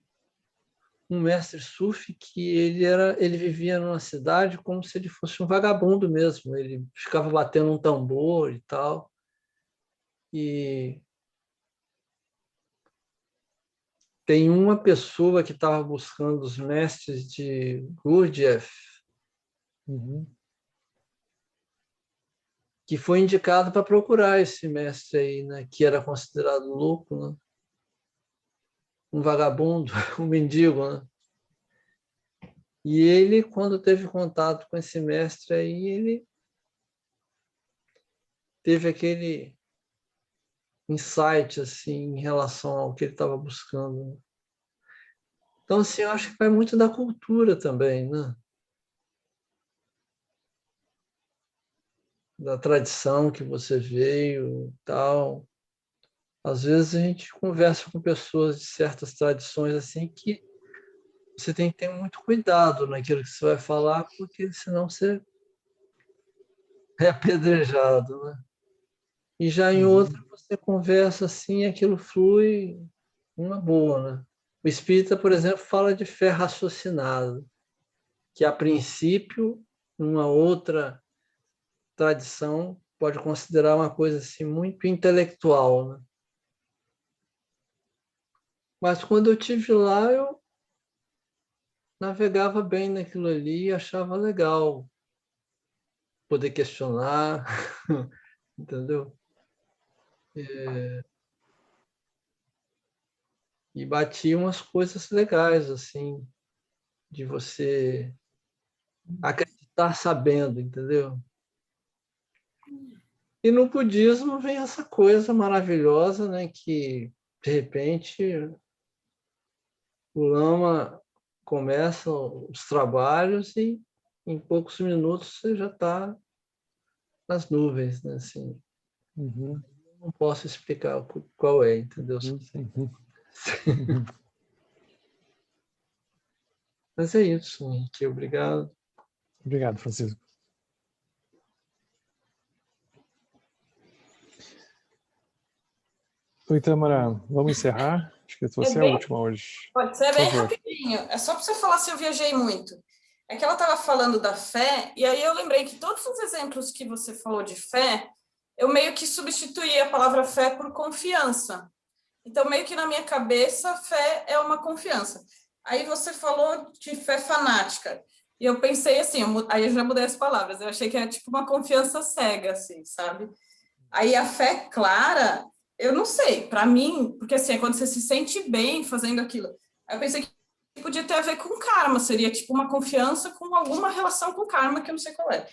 Speaker 9: um mestre sufi que ele vivia numa cidade como se ele fosse um vagabundo mesmo, ele ficava batendo um tambor e tal, e tem uma pessoa que estava buscando os mestres de Gurdjieff, que foi indicado para procurar esse mestre aí, né, que era considerado louco, né? Um vagabundo, um mendigo, né? E ele, quando teve contato com esse mestre aí, ele teve aquele insight assim em relação ao que ele estava buscando. Então, assim, eu acho que vai muito da cultura também, né? da tradição que você veio e tal. Às vezes a gente conversa com pessoas de certas tradições assim que você tem que ter muito cuidado naquilo que você vai falar, porque senão você é apedrejado, né? E já em outra você conversa assim, aquilo flui uma boa, né? O espírita, por exemplo, fala de fé raciocinada, que a princípio, numa outra tradição, pode considerar uma coisa assim muito intelectual, né? Mas quando eu tive lá, eu navegava bem naquilo ali e achava legal poder questionar, entendeu? E batia umas coisas legais, assim, de você acreditar sabendo, entendeu? E no budismo vem essa coisa maravilhosa, né, que de repente o lama começa os trabalhos e em poucos minutos você já está nas nuvens, né, assim. Não posso explicar qual é, entendeu? Mas é isso, Henrique. Obrigado.
Speaker 1: Obrigado, Francisco. Oi, Tamara, vamos encerrar? Acho que você é a última hoje.
Speaker 5: Pode ser bem rapidinho. É só para você falar se eu viajei muito. É que ela estava falando da fé, e aí eu lembrei que todos os exemplos que você falou de fé, eu meio que substituí a palavra fé por confiança. Então, meio que na minha cabeça, fé é uma confiança. Aí você falou de fé fanática. E eu pensei assim, aí eu já mudei as palavras. Eu achei que era tipo uma confiança cega, assim, sabe? Aí a fé clara, eu não sei, para mim, porque assim, é quando você se sente bem fazendo aquilo. Aí eu pensei que podia ter a ver com karma, seria tipo uma confiança com alguma relação com karma, que eu não sei qual é.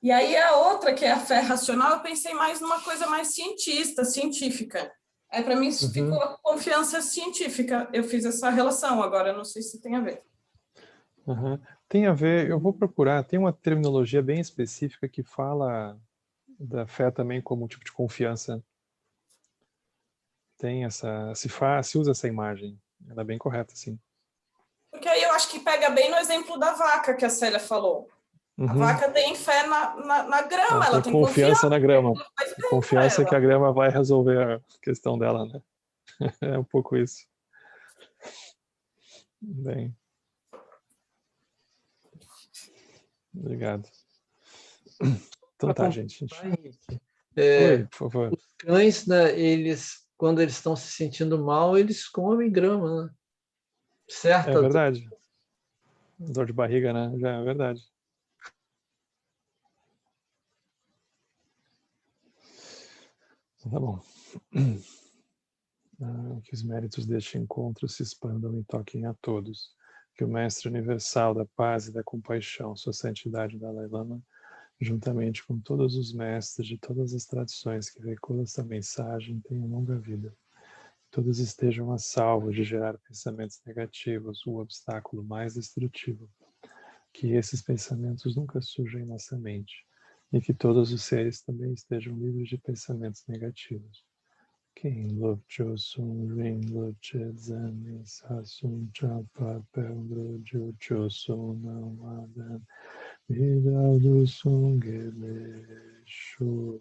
Speaker 5: E aí a outra, que é a fé racional, eu pensei mais numa coisa mais científica. Aí para mim isso ficou confiança científica. Eu fiz essa relação, agora eu não sei se tem a ver.
Speaker 1: Tem a ver, eu vou procurar, tem uma terminologia bem específica que fala da fé também como um tipo de confiança. Tem essa, se usa essa imagem, ela é bem correta, sim.
Speaker 5: Porque aí eu acho que pega bem no exemplo da vaca que a Célia falou. A vaca tem fé na grama, ela tem
Speaker 1: confiança na grama.
Speaker 5: Confiança
Speaker 1: que a grama vai resolver a questão dela, né? É um pouco isso. Bem. Obrigado. Então tá, gente. Oi, por favor.
Speaker 9: Os cães, né, quando eles estão se sentindo mal, eles comem grama, né? Certo?
Speaker 1: É verdade. Dor de barriga, né? Já é verdade. Tá bom. Que os méritos deste encontro se expandam e toquem a todos. Que o Mestre Universal da Paz e da Compaixão, Sua Santidade Dalai Lama, juntamente com todos os mestres de todas as tradições que veiculam esta mensagem, tenham longa vida. Todos estejam a salvo de gerar pensamentos negativos, o obstáculo mais destrutivo. Que esses pensamentos nunca surjam em nossa mente e que todos os seres também estejam livres de pensamentos negativos. Quem Lopcho Sun Rin Loche Zan Sasun Chapa Pendro Jucho Sun Namadan Vidal do Sun Gele Shu